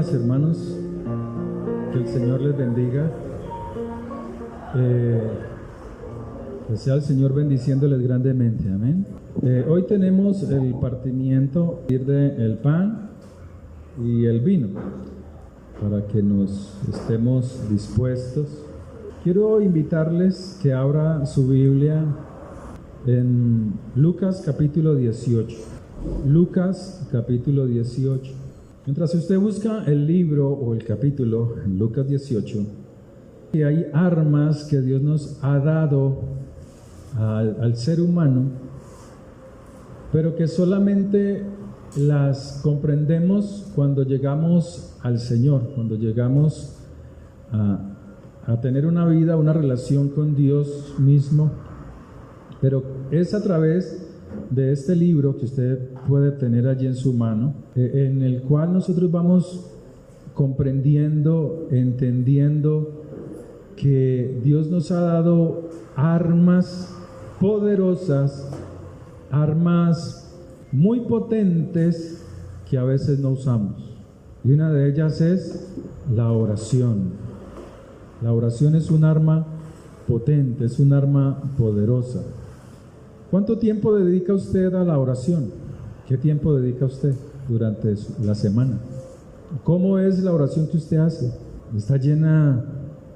días, hermanos. Que el Señor les bendiga. Que sea el Señor bendiciéndoles grandemente. Amén. Hoy tenemos el partimiento del pan y el vino, para que nos estemos dispuestos. Quiero invitarles que abra su Biblia en Lucas capítulo 18. Lucas capítulo 18. Mientras usted busca el libro o el capítulo en Lucas 18, que hay armas que Dios nos ha dado al ser humano, pero que solamente las comprendemos cuando llegamos al Señor, cuando llegamos a tener una vida, una relación con Dios mismo. Pero es a través de este libro que usted puede tener allí en su mano, en el cual nosotros vamos comprendiendo, entendiendo que Dios nos ha dado armas poderosas, armas muy potentes que a veces no usamos. Y una de ellas es la oración. La oración es un arma potente, es un arma poderosa. ¿Cuánto tiempo dedica usted a la oración? ¿Qué tiempo dedica usted durante la semana? ¿Cómo es la oración que usted hace? ¿Está llena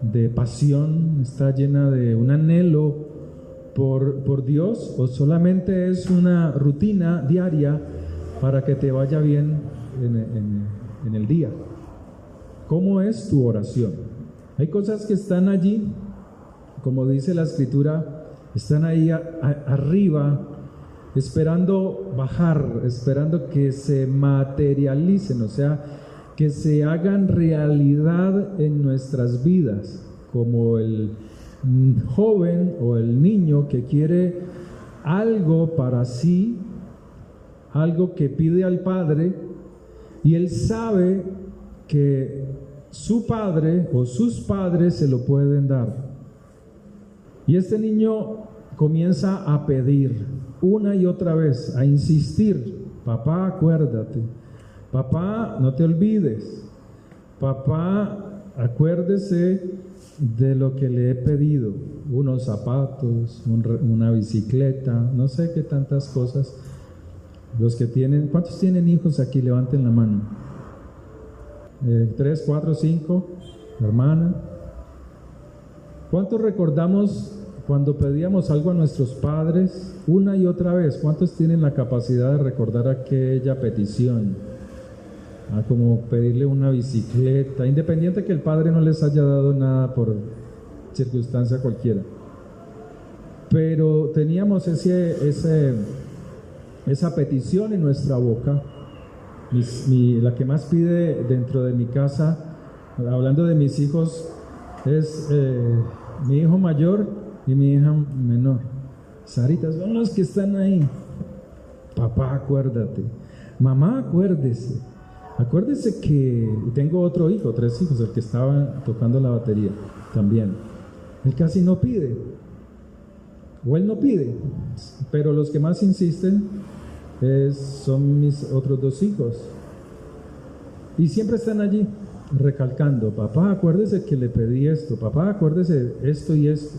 de pasión? ¿Está llena de un anhelo por Dios? ¿O solamente es una rutina diaria para que te vaya bien en el día? ¿Cómo es tu oración? Hay cosas que están allí, como dice la Escritura, están ahí arriba, esperando bajar, esperando que se materialicen, o sea, que se hagan realidad en nuestras vidas, como el joven o el niño que quiere algo para sí, algo que pide al padre, y él sabe que su padre o sus padres se lo pueden dar. Y este niño comienza a pedir una y otra vez, a insistir: papá, acuérdate, papá, no te olvides, papá, acuérdese de lo que le he pedido, unos zapatos, una bicicleta, no sé qué tantas cosas. Los que tienen, ¿cuántos tienen hijos aquí? Levanten la mano. 3, 4, 5, hermana. ¿Cuántos recordamos cuando pedíamos algo a nuestros padres una y otra vez? ¿Cuántos tienen la capacidad de recordar aquella petición? Como pedirle una bicicleta, independiente que el padre no les haya dado nada por circunstancia cualquiera. Pero teníamos esa petición en nuestra boca. La que más pide dentro de mi casa, hablando de mis hijos, es mi hijo mayor y mi hija menor. Sarita, son los que están ahí. Papá, acuérdate. Mamá, acuérdese. Acuérdese que tengo otro hijo, 3 hijos, el que estaba tocando la batería también. Él casi no pide, o él no pide, pero los que más insisten son mis otros 2 hijos. Y siempre están allí recalcando: papá, acuérdese que le pedí esto, papá, acuérdese esto y esto.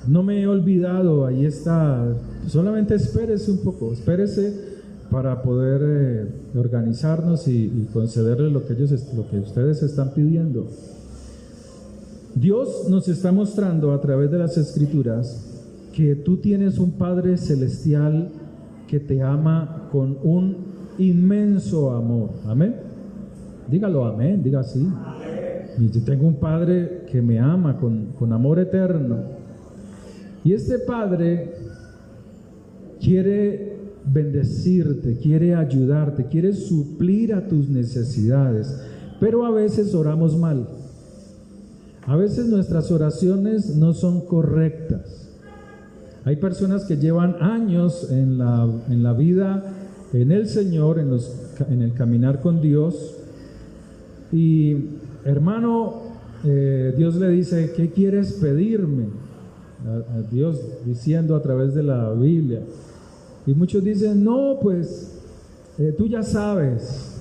No me he olvidado, ahí está. Solamente espérese un poco, espérese para poder organizarnos y concederle lo que ustedes están pidiendo. Dios nos está mostrando a través de las Escrituras que tú tienes un Padre celestial que te ama con un inmenso amor. Amén. Dígalo amén, diga así. Y yo tengo un Padre que me ama con amor eterno. Y este Padre quiere bendecirte, quiere ayudarte, quiere suplir a tus necesidades. Pero a veces oramos mal. A veces nuestras oraciones no son correctas. Hay personas que llevan años en la vida, en el Señor, en el caminar con Dios. Y hermano, Dios le dice: ¿qué quieres pedirme? A Dios diciendo a través de la Biblia. Y muchos dicen: no, pues tú ya sabes.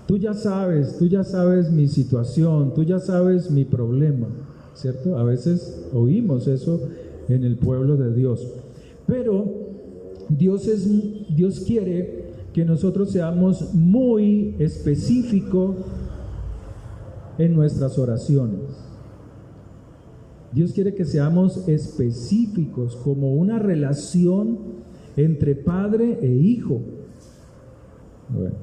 tú ya sabes mi situación, tú ya sabes mi problema, ¿cierto? A veces oímos eso en el pueblo de Dios. Pero Dios quiere que nosotros seamos muy específicos en nuestras oraciones. Dios quiere que seamos específicos, como una relación entre padre e hijo. Bueno,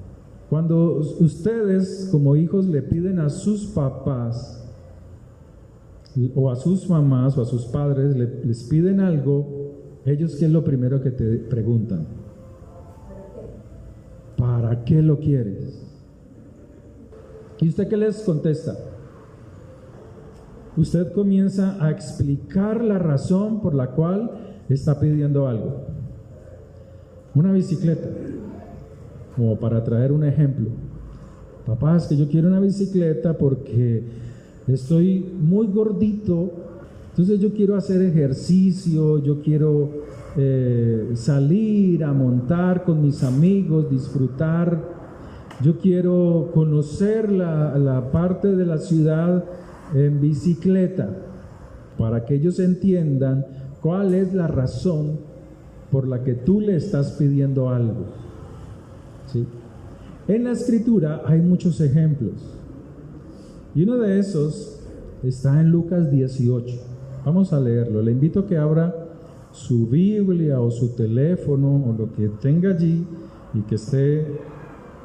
cuando ustedes como hijos le piden a sus papás o a sus mamás o a sus padres, les piden algo, ellos ¿qué es lo primero que te preguntan? ¿Para qué lo quieres? ¿Y usted qué les contesta? Usted comienza a explicar la razón por la cual está pidiendo algo. Una bicicleta, como para traer un ejemplo. Papá, es que yo quiero una bicicleta porque estoy muy gordito, entonces yo quiero hacer ejercicio, yo quiero salir a montar con mis amigos, disfrutar, yo quiero conocer la parte de la ciudad en bicicleta, para que ellos entiendan cuál es la razón por la que tú le estás pidiendo algo. ¿Sí? En la Escritura hay muchos ejemplos, y uno de esos está en Lucas 18. Vamos a leerlo. Le invito a que abra su Biblia o su teléfono o lo que tenga allí y que esté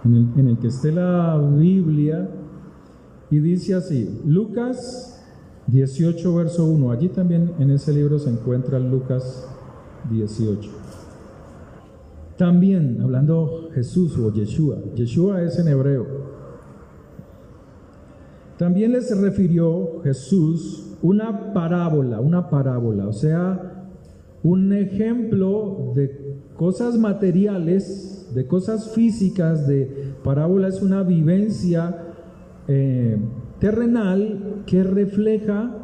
en el que esté la Biblia, y dice así, Lucas 18 verso 1. Allí también en ese libro se encuentra Lucas 18. También, hablando Jesús o Yeshua es en hebreo. También les refirió Jesús una parábola, o sea, un ejemplo de cosas materiales, de cosas físicas. De parábola es una vivencia terrenal que refleja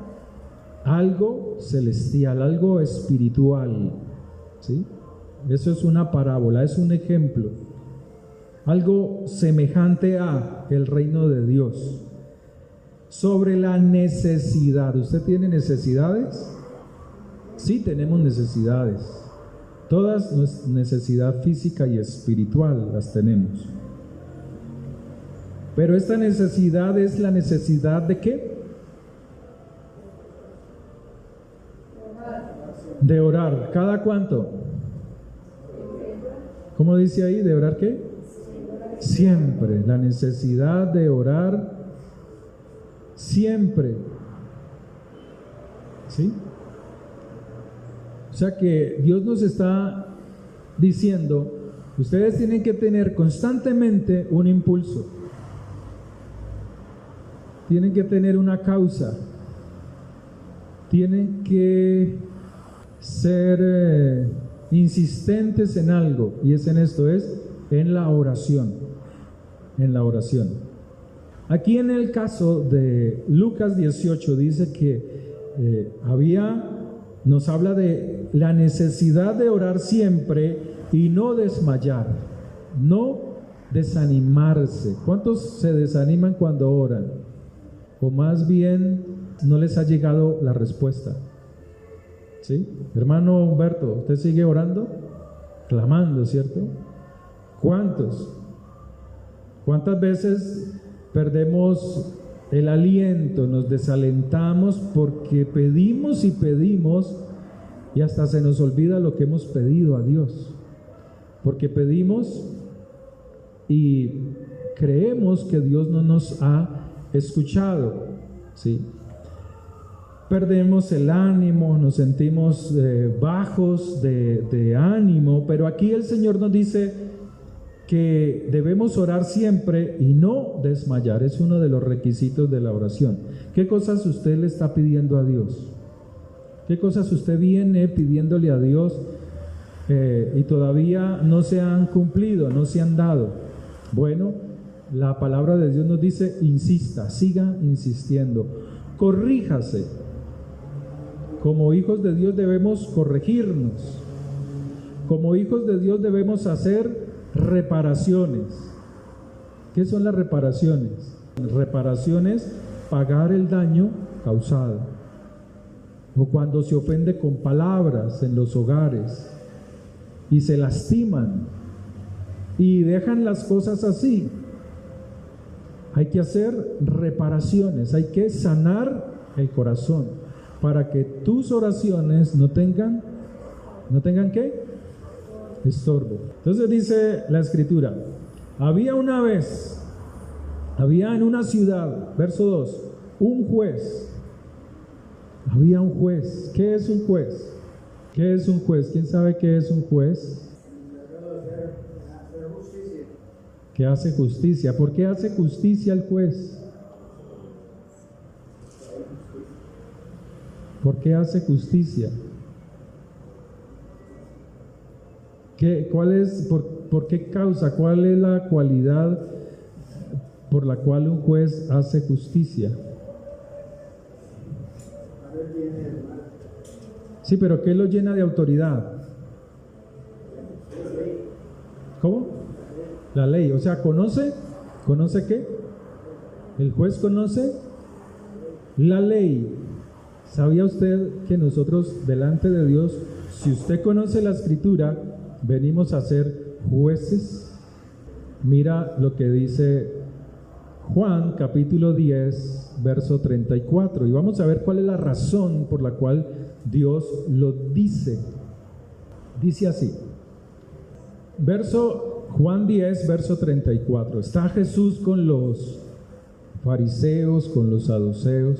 algo celestial, algo espiritual, ¿sí? Eso es una parábola, es un ejemplo, algo semejante a el reino de Dios. Sobre la necesidad. ¿Usted tiene necesidades? Sí, tenemos necesidades. Todas nuestra necesidad física y espiritual las tenemos. Pero esta necesidad es la necesidad ¿de qué? De orar. ¿Cada cuánto? ¿Cómo dice ahí? ¿De orar qué? Siempre. La necesidad de orar siempre. ¿Sí? O sea que Dios nos está diciendo, ustedes tienen que tener constantemente un impulso. Tienen que tener una causa. Tienen que ser insistentes en algo, y es en esto, es en la oración. En la oración. Aquí en el caso de Lucas 18 dice que nos habla de la necesidad de orar siempre y no desmayar, no desanimarse. ¿Cuántos se desaniman cuando oran? O más bien no les ha llegado la respuesta. ¿Sí? Hermano Humberto, ¿usted sigue orando? Clamando, ¿cierto? ¿Cuántos? ¿Cuántas veces perdemos el aliento, nos desalentamos porque pedimos y pedimos y hasta se nos olvida lo que hemos pedido a Dios? Porque pedimos y creemos que Dios no nos ha escuchado, ¿sí? Perdemos el ánimo, nos sentimos bajos de ánimo, pero aquí el Señor nos dice que debemos orar siempre y no desmayar. Es uno de los requisitos de la oración. ¿Qué cosas usted le está pidiendo a Dios? ¿Qué cosas usted viene pidiéndole a Dios y todavía no se han cumplido, no se han dado? Bueno, la palabra de Dios nos dice, insista, siga insistiendo, corríjase. Como hijos de Dios debemos corregirnos. Como hijos de Dios debemos hacer reparaciones. ¿Qué son las reparaciones? Reparaciones, pagar el daño causado. O cuando se ofende con palabras en los hogares y se lastiman y dejan las cosas así. Hay que hacer reparaciones, hay que sanar el corazón para que tus oraciones no tengan ¿qué? Estorbo. Entonces dice la Escritura, había en una ciudad, verso 2, un juez. Había un juez. ¿Qué es un juez? ¿Qué es un juez? ¿Quién sabe qué es un juez? Que hace justicia. ¿Por qué hace justicia el juez? ¿Por qué hace justicia? ¿Por qué causa? ¿Cuál es la cualidad por la cual un juez hace justicia? Sí, pero ¿qué lo llena de autoridad? ¿Cómo? La ley. O sea, ¿conoce qué? El juez conoce la ley. ¿Sabía usted que nosotros delante de Dios, si usted conoce la Escritura, venimos a ser jueces? Mira lo que dice Juan capítulo 10, verso 34. Y vamos a ver cuál es la razón por la cual Dios lo dice. Dice así. Juan 10, verso 34. Está Jesús con los fariseos, con los saduceos.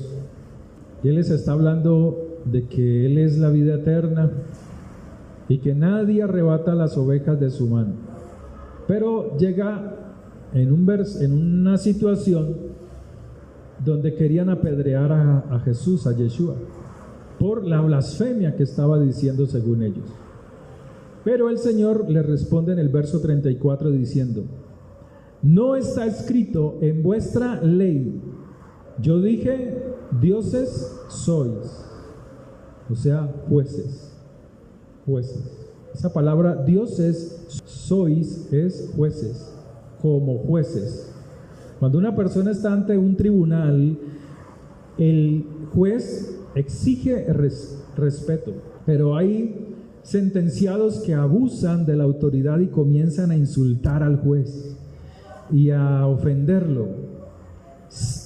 Y Él les está hablando de que Él es la vida eterna y que nadie arrebata las ovejas de su mano. Pero llega en una situación donde querían apedrear a Jesús, a Yeshua, por la blasfemia que estaba diciendo según ellos. Pero el Señor le responde en el verso 34 diciendo: no está escrito en vuestra ley, yo dije, dioses sois, o sea, jueces. Esa palabra dioses sois es jueces, como jueces. Cuando una persona está ante un tribunal, el juez exige respeto, pero hay sentenciados que abusan de la autoridad y comienzan a insultar al juez y a ofenderlo,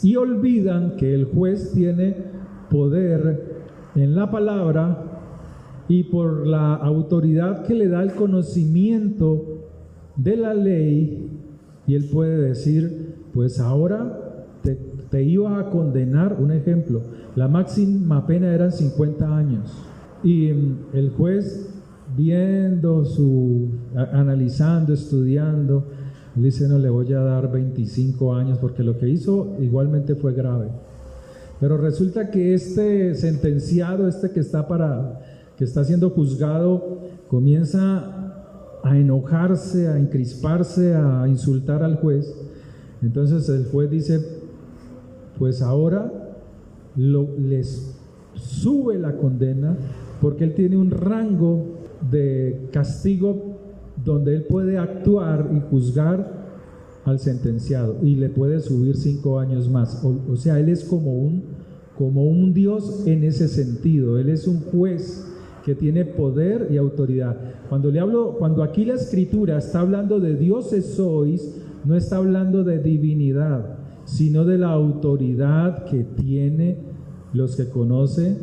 y olvidan que el juez tiene poder en la palabra y por la autoridad que le da el conocimiento de la ley, y él puede decir, pues ahora te iba a condenar. Un ejemplo, la máxima pena eran 50 años, y el juez analizando, estudiando, le dice, no, le voy a dar 25 años porque lo que hizo igualmente fue grave. Pero resulta que este sentenciado, que está siendo juzgado, comienza a enojarse, a encrisparse, a insultar al juez. Entonces el juez dice, pues ahora les sube la condena, porque él tiene un rango de castigo donde él puede actuar y juzgar al sentenciado, y le puede subir 5 años más. O sea, él es como un Dios en ese sentido. Él es un juez que tiene poder y autoridad. Cuando aquí la Escritura está hablando de dioses sois, no está hablando de divinidad, sino de la autoridad que tiene los que conocen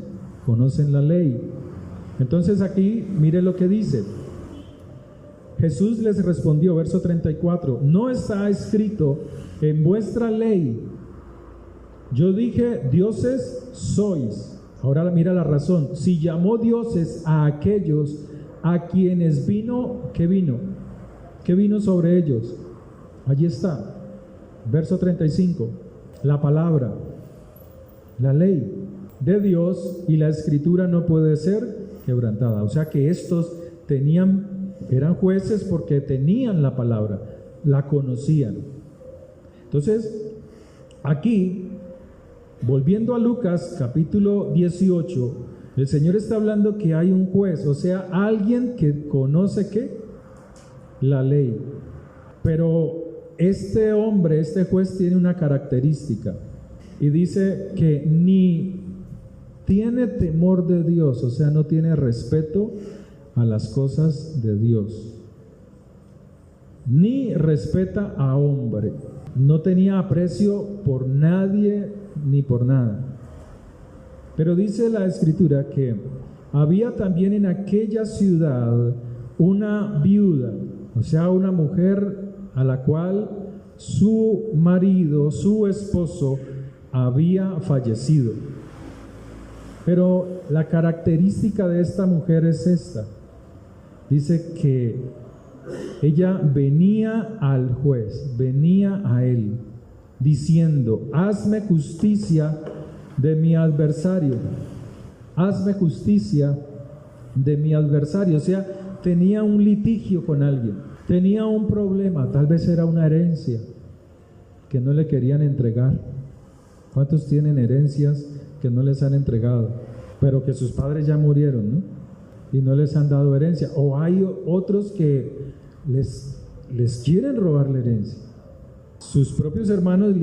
la ley. Entonces aquí, mire lo que dice. Jesús les respondió, verso 34, no está escrito en vuestra ley, yo dije, dioses sois. Ahora mira la razón. Si llamó dioses a aquellos a quienes vino, ¿qué vino? ¿Qué vino sobre ellos? Allí está, verso 35, la palabra, la ley de Dios, y la Escritura no puede ser quebrantada. O sea que estos eran jueces porque tenían la palabra, la conocían. Entonces, aquí, volviendo a Lucas capítulo 18, el Señor está hablando que hay un juez, o sea, alguien que conoce ¿qué? La ley. Pero este hombre, este juez, tiene una característica y dice que ni tiene temor de Dios, o sea, no tiene respeto a las cosas de Dios, ni respeta a hombre, no tenía aprecio por nadie ni por nada. Pero dice la Escritura que había también en aquella ciudad una viuda, o sea, una mujer a la cual su marido, su esposo, había fallecido. Pero la característica de esta mujer es esta. Dice que ella venía al juez, venía a él, diciendo: hazme justicia de mi adversario, hazme justicia de mi adversario. O sea, tenía un litigio con alguien, tenía un problema, tal vez era una herencia que no le querían entregar. ¿Cuántos tienen herencias que no les han entregado, pero que sus padres ya murieron, ¿no? Y no les han dado herencia? O hay otros que les quieren robar la herencia. Sus propios hermanos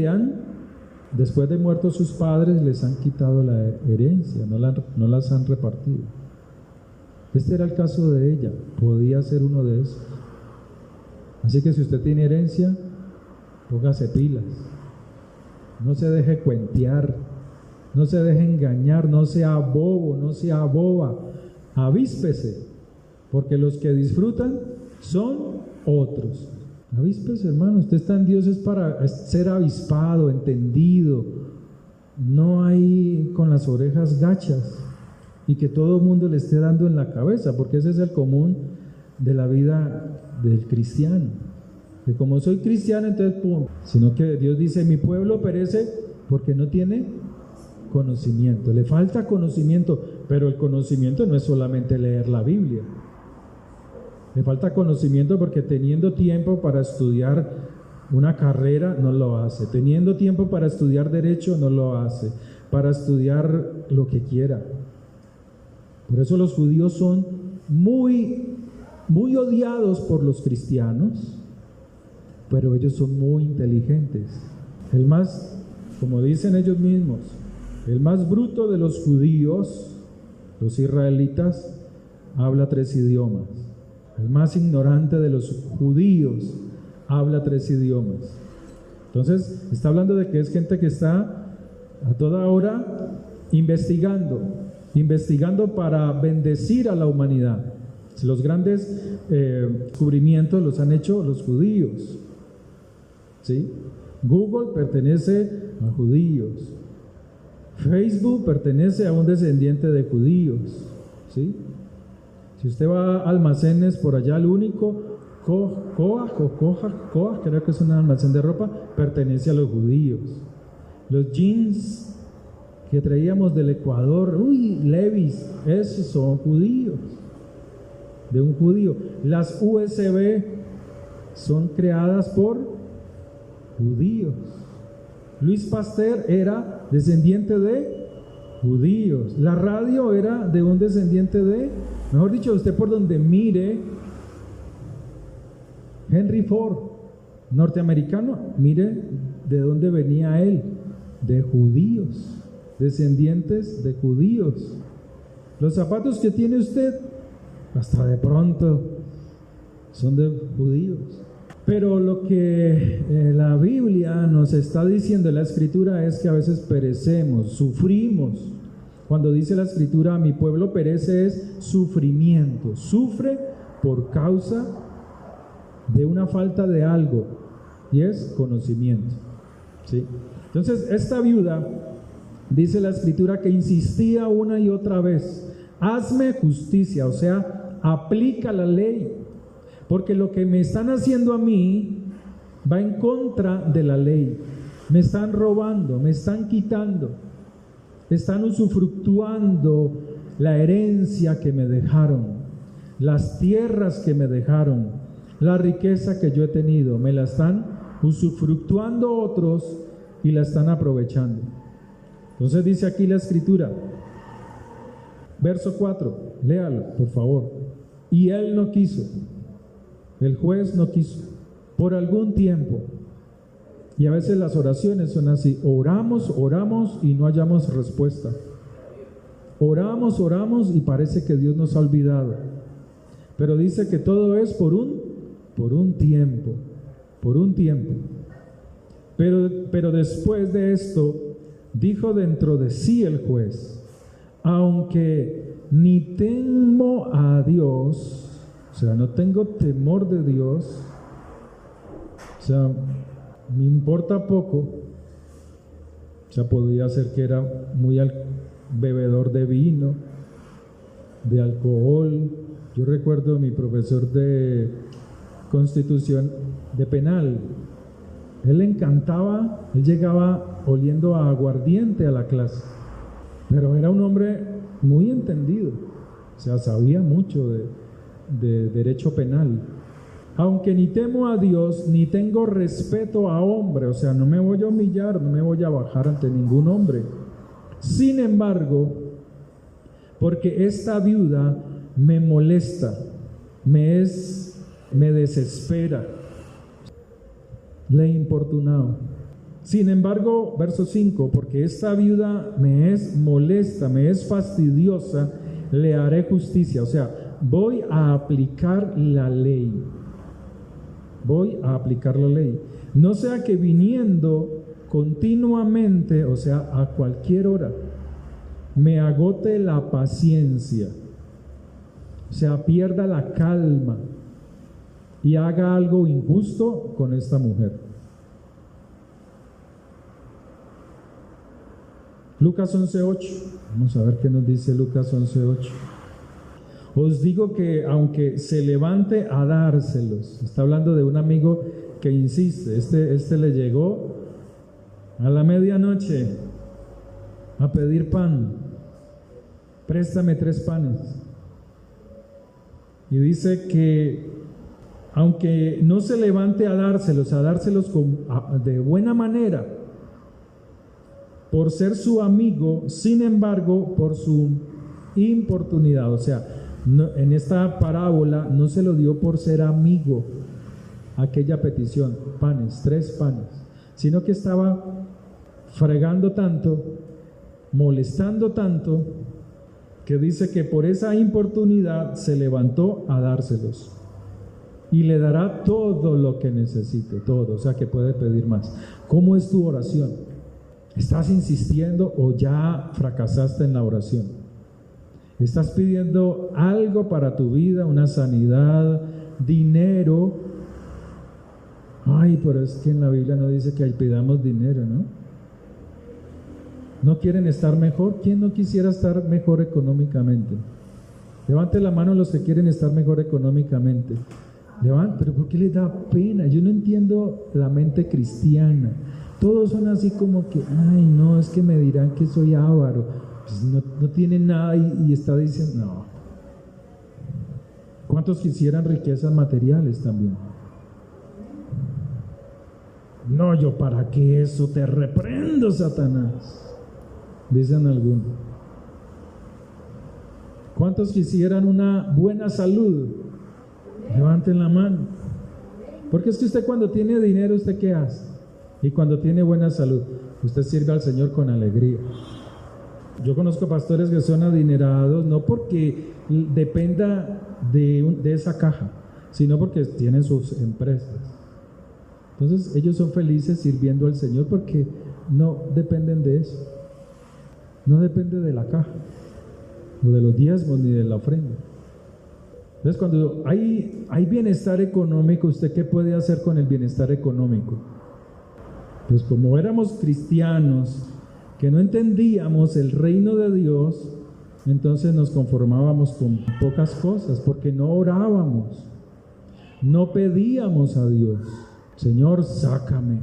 después de muertos sus padres, les han quitado la herencia, no las han repartido. Este era el caso de ella, podía ser uno de esos. Así que si usted tiene herencia, póngase pilas, no se deje cuentear, no se deje engañar, no sea bobo, no sea boba, avíspese, porque los que disfrutan son otros. Avíspese, hermano, usted está en Dios es para ser avispado, entendido, no hay con las orejas gachas y que todo el mundo le esté dando en la cabeza, porque ese es el común de la vida del cristiano, que como soy cristiano entonces pum, sino que Dios dice: mi pueblo perece porque no tiene conocimiento, le falta conocimiento, pero el conocimiento no es solamente leer la Biblia. Le falta conocimiento porque teniendo tiempo para estudiar una carrera no lo hace, teniendo tiempo para estudiar derecho no lo hace, para estudiar lo que quiera. Por eso los judíos son muy, muy odiados por los cristianos, pero ellos son muy inteligentes. El más, como dicen ellos mismos, el más bruto de los judíos, los israelitas, habla 3 idiomas. El más ignorante de los judíos habla 3 idiomas. Entonces, está hablando de que es gente que está a toda hora investigando para bendecir a la humanidad. Los grandes descubrimientos los han hecho los judíos, ¿sí? Google pertenece a judíos. Facebook pertenece a un descendiente de judíos, ¿sí? Si usted va a almacenes por allá, el único, Koach, creo que es un almacén de ropa, pertenece a los judíos. Los jeans que traíamos del Ecuador, Levi's, esos son judíos, de un judío. Las USB son creadas por judíos. Luis Pasteur era descendiente de judíos. La radio era de un descendiente de, mejor dicho, usted por donde mire, Henry Ford, norteamericano, mire de dónde venía él, de judíos, descendientes de judíos. Los zapatos que tiene usted, hasta de pronto, son de judíos. Pero lo que la Biblia nos está diciendo, la Escritura, es que a veces perecemos, sufrimos. Cuando dice la Escritura, mi pueblo perece, es sufrimiento, sufre por causa de una falta de algo, y es conocimiento, ¿sí? Entonces, esta viuda, dice la Escritura, que insistía una y otra vez: hazme justicia, o sea, aplica la ley, porque lo que me están haciendo a mí va en contra de la ley. Me están robando, me están quitando, están usufructuando la herencia que me dejaron, las tierras que me dejaron, la riqueza que yo he tenido, me la están usufructuando otros y la están aprovechando. Entonces dice aquí la Escritura, verso 4, léalo por favor. Y él no quiso, el juez no quiso, por algún tiempo, Y a veces las oraciones son así: oramos, oramos y no hallamos respuesta. Oramos, oramos y parece que Dios nos ha olvidado. Pero dice que todo es por un tiempo, por un tiempo. Pero después de esto, dijo dentro de sí el juez: aunque ni temo a Dios, o sea, no tengo temor de Dios, o sea, me importa poco, o sea, podría ser que era muy bebedor de vino, de alcohol. Yo recuerdo a mi profesor de Constitución, de penal, él le encantaba, él llegaba oliendo a aguardiente a la clase, pero era un hombre muy entendido, o sea, sabía mucho de derecho penal. Aunque ni temo a Dios, ni tengo respeto a hombre, o sea, no me voy a humillar, no me voy a bajar ante ningún hombre. Sin embargo, porque esta viuda me molesta, me desespera, le he importunado. Sin embargo, verso 5, porque esta viuda me es molesta, me es fastidiosa, le haré justicia. O sea, voy a aplicar la ley. Voy a aplicar la ley. No sea que viniendo continuamente, o sea, a cualquier hora, me agote la paciencia, o sea, pierda la calma y haga algo injusto con esta mujer. Lucas 11:8. Vamos a ver qué nos dice Lucas 11:8. Os digo que aunque se levante a dárselos, está hablando de un amigo que insiste, este le llegó a la medianoche a pedir pan, préstame 3 panes. Y dice que aunque no se levante a dárselos de buena manera, por ser su amigo, sin embargo, por su importunidad, o sea, no, en esta parábola no se lo dio por ser amigo aquella petición, panes, 3 panes, sino que estaba fregando tanto, molestando tanto, que dice que por esa importunidad se levantó a dárselos y le dará todo lo que necesite, todo, o sea que puede pedir más. ¿Cómo es tu oración? ¿Estás insistiendo o ya fracasaste en la oración? ¿Estás pidiendo algo para tu vida, una sanidad, dinero? Ay, pero es que en la Biblia no dice que pidamos dinero, ¿no? ¿No quieren estar mejor? ¿Quién no quisiera estar mejor económicamente? Levante la mano los que quieren estar mejor económicamente. Pero ¿por qué les da pena? Yo no entiendo la mente cristiana. Todos son así como que, ay, no, es que me dirán que soy avaro. Pues no tienen nada y está diciendo, no. ¿Cuántos quisieran riquezas materiales también? No, yo para qué eso, te reprendo, Satanás, dicen algunos. ¿Cuántos quisieran una buena salud? Levanten la mano. Porque es que usted cuando tiene dinero, ¿usted qué hace? Y cuando tiene buena salud, usted sirve al Señor con alegría. Yo conozco pastores que son adinerados, no porque dependa de esa caja, sino porque tienen sus empresas. Entonces ellos son felices sirviendo al Señor porque no dependen de eso. No depende de la caja, o de los diezmos, ni de la ofrenda. Entonces cuando hay bienestar económico, ¿usted qué puede hacer con el bienestar económico? Pues como éramos cristianos que no entendíamos el reino de Dios, entonces nos conformábamos con pocas cosas porque no orábamos, no pedíamos a Dios: Señor, sácame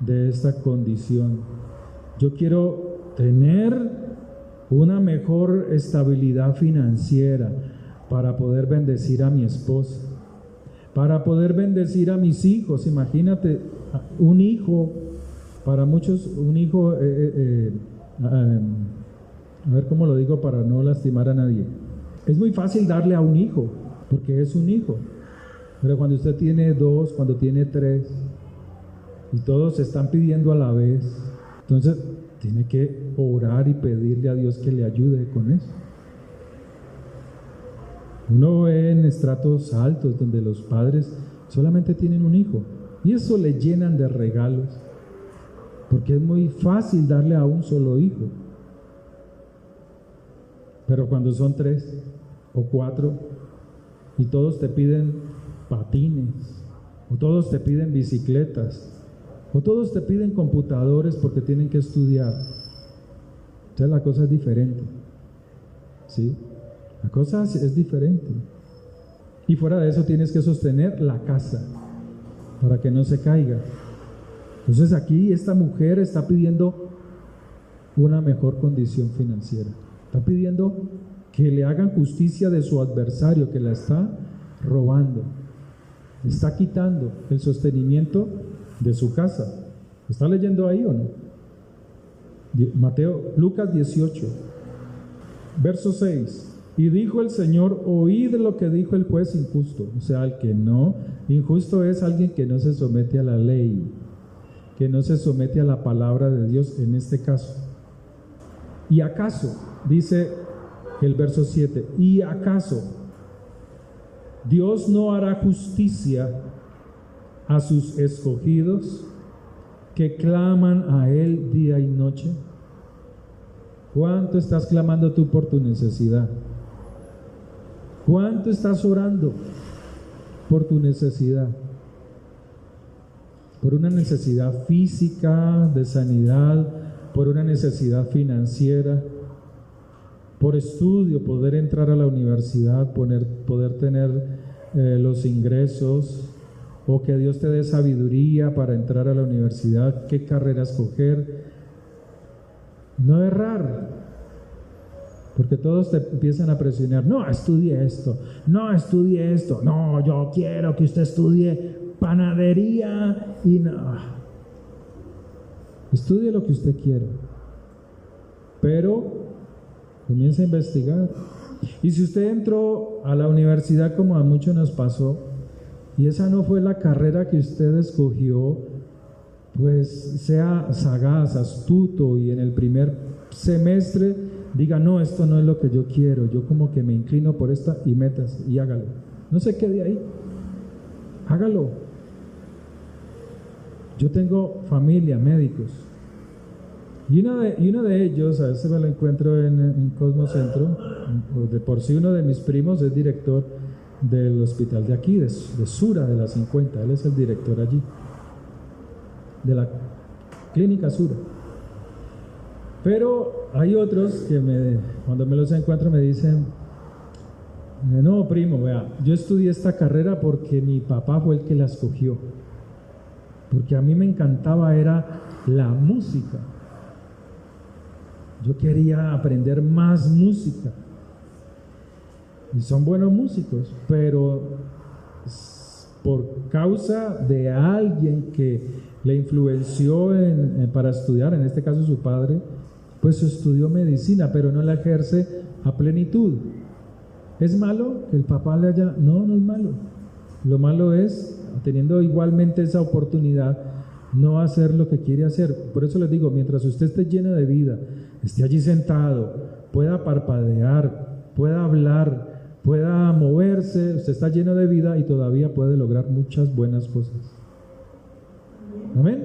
de esta condición. Yo quiero tener una mejor estabilidad financiera para poder bendecir a mi esposa, para poder bendecir a mis hijos. Imagínate, un hijo, para muchos, un hijo, a ver cómo lo digo para no lastimar a nadie. Es muy fácil darle a un hijo, porque es un hijo. Pero cuando usted tiene 2, cuando tiene 3, y todos están pidiendo a la vez. Entonces tiene que orar y pedirle a Dios que le ayude con eso. Uno ve en estratos altos donde los padres solamente tienen un hijo y eso le llenan de regalos, porque es muy fácil darle a un solo hijo. Pero cuando son 3 o 4 y todos te piden patines, o todos te piden bicicletas, o todos te piden computadores porque tienen que estudiar, entonces la cosa es diferente, ¿sí? La cosa es diferente. Y fuera de eso tienes que sostener la casa para que no se caiga. Entonces aquí esta mujer está pidiendo una mejor condición financiera. Está pidiendo que le hagan justicia de su adversario que la está robando. Está quitando el sostenimiento de su casa. ¿Está leyendo ahí o no? Lucas 18, verso 6. Y dijo el Señor: oíd lo que dijo el juez injusto. O sea, el que no, injusto es alguien que no se somete a la ley, que no se somete a la palabra de Dios en este caso. ¿Y acaso, dice el verso 7, y acaso Dios no hará justicia a sus escogidos que claman a Él día y noche? ¿Cuánto estás clamando tú por tu necesidad? ¿Cuánto estás orando por tu necesidad? Por una necesidad física, de sanidad, por una necesidad financiera, por estudio, poder entrar a la universidad, poder tener los ingresos, o que Dios te dé sabiduría para entrar a la universidad, qué carrera escoger. No errar, porque todos te empiezan a presionar: no, estudie esto, no, estudie esto, no, yo quiero que usted estudie panadería y no. Estudie lo que usted quiera, pero comienza a investigar. Y si usted entró a la universidad como a muchos nos pasó, y esa no fue la carrera que usted escogió, pues sea sagaz, astuto, y en el primer semestre diga: no, esto no es lo que yo quiero, yo como que me inclino por esta, y métase y hágalo. No se quede ahí, hágalo. Yo tengo familia, médicos, y uno de ellos, a veces me lo encuentro en Cosmo Centro, de por sí uno de mis primos es director del hospital de aquí, de Sura, de la 50, él es el director allí, de la clínica Sura. Pero hay otros que cuando me los encuentro me dicen: no, primo, vea, yo estudié esta carrera porque mi papá fue el que la escogió, porque a mí me encantaba era la música, yo quería aprender más música, y son buenos músicos, pero por causa de alguien que le influenció para estudiar, en este caso su padre, pues estudió medicina, pero no la ejerce a plenitud. ¿Es malo que el papá le haya...? No, no es malo. Lo malo es, teniendo igualmente esa oportunidad, no hacer lo que quiere hacer. Por eso les digo, mientras usted esté lleno de vida, esté allí sentado, pueda parpadear, pueda hablar, pueda moverse, usted está lleno de vida y todavía puede lograr muchas buenas cosas. ¿Amén?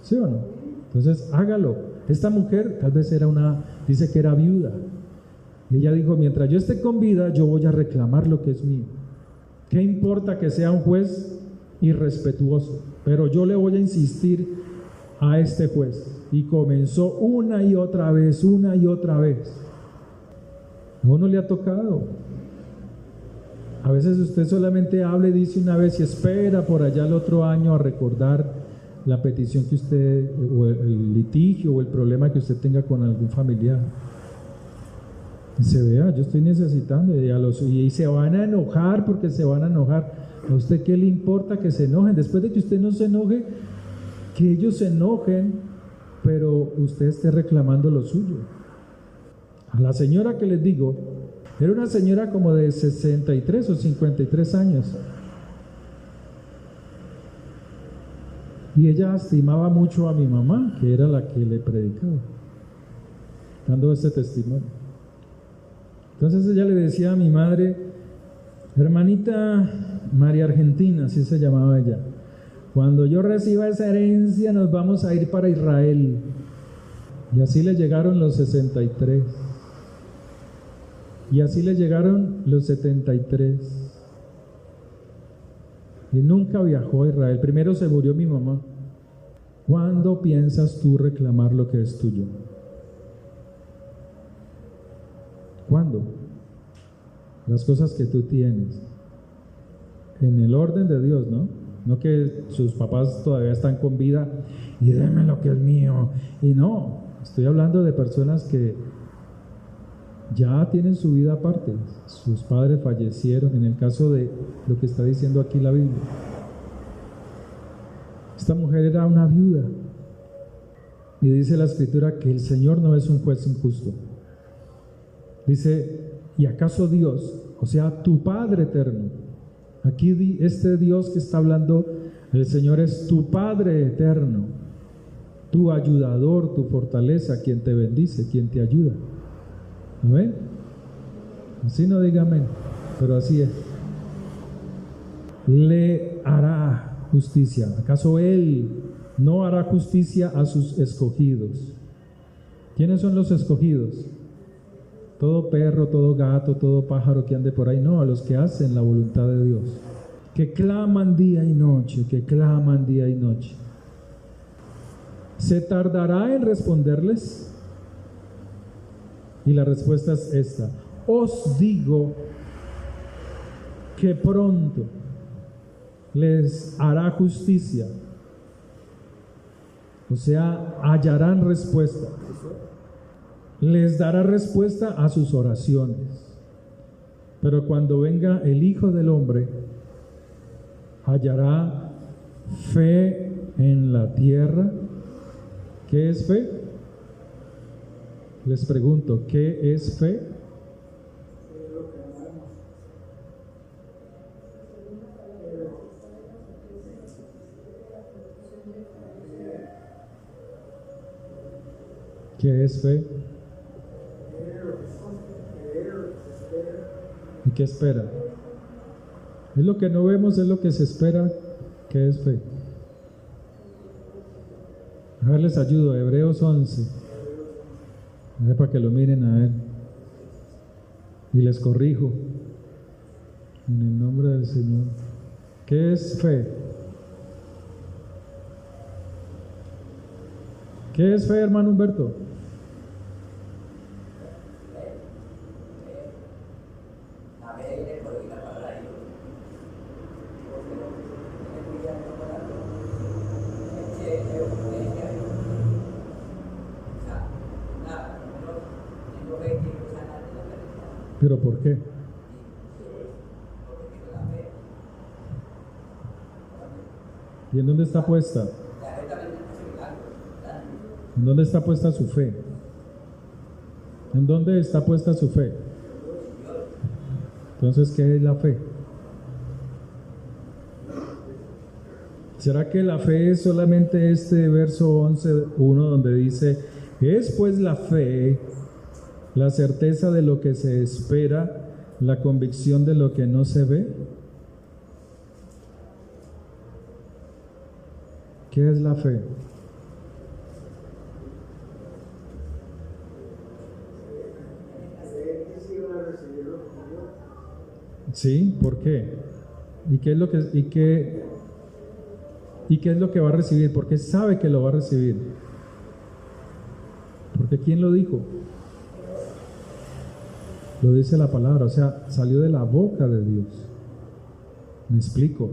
¿Sí o no? Entonces, hágalo. Esta mujer tal vez dice que era viuda. Y ella dijo: mientras yo esté con vida, yo voy a reclamar lo que es mío. ¿Qué importa que sea un juez irrespetuoso? Pero yo le voy a insistir a este juez. Y comenzó una y otra vez, una y otra vez. ¿A uno le ha tocado? A veces usted solamente habla y dice una vez y espera por allá el otro año a recordar la petición que usted, o el litigio o el problema que usted tenga con algún familiar. Y se vea: yo estoy necesitando, y se van a enojar porque se van a enojar. ¿A usted qué le importa que se enojen? Después de que usted no se enoje, que ellos se enojen, pero usted esté reclamando lo suyo. A la señora que les digo, era una señora como de 63 o 53 años. Y ella estimaba mucho a mi mamá, que era la que le predicaba, dando este testimonio. Entonces ella le decía a mi madre, hermanita María Argentina, así se llamaba ella, cuando yo reciba esa herencia nos vamos a ir para Israel. Y así le llegaron los 63. Y así le llegaron los 73. Y nunca viajó a Israel. Primero se murió mi mamá. ¿Cuándo piensas tú reclamar lo que es tuyo? ¿Cuándo? Las cosas que tú tienes. En el orden de Dios, ¿no? No que sus papás todavía están con vida y denme lo que es mío. Y no, estoy hablando de personas que ya tienen su vida aparte. Sus padres fallecieron, en el caso de lo que está diciendo aquí la Biblia. Esta mujer era una viuda. Y dice la Escritura que el Señor no es un juez injusto. Dice, ¿y acaso Dios, o sea, tu Padre eterno? Aquí este Dios que está hablando, el Señor es tu Padre eterno, tu ayudador, tu fortaleza, quien te bendice, quien te ayuda. ¿Amén? Así no diga amén, pero así es. Le hará justicia. ¿Acaso Él no hará justicia a sus escogidos? ¿Quiénes son los escogidos? Todo perro, todo gato, todo pájaro que ande por ahí. No, a los que hacen la voluntad de Dios, que claman día y noche, que claman día y noche. ¿Se tardará en responderles? Y la respuesta es esta: os digo que pronto les hará justicia. O sea, hallarán respuesta. Les dará respuesta a sus oraciones. Pero cuando venga el Hijo del Hombre, hallará fe en la tierra. ¿Qué es fe? Les pregunto, ¿qué es fe? ¿Qué es fe? ¿Y qué espera? Es lo que no vemos, es lo que se espera. ¿Qué es fe? A ver, les ayudo, Hebreos 11. A ver, para que lo miren a ver. Y les corrijo. En el nombre del Señor. ¿Qué es fe? ¿Qué es fe, hermano Humberto? ¿Pero por qué? ¿Y en dónde está puesta? ¿En dónde está puesta su fe? ¿En dónde está puesta su fe? Entonces, ¿qué es la fe? ¿Será que la fe es solamente este verso 11:1 donde dice, es pues la fe la certeza de lo que se espera, la convicción de lo que no se ve? ¿Qué es la fe? ¿Sí? ¿Por qué? ¿Y qué es lo que va a recibir? Porque sabe que lo va a recibir. Porque ¿quién lo dijo? Lo dice la palabra, o sea, salió de la boca de Dios. ¿Me explico?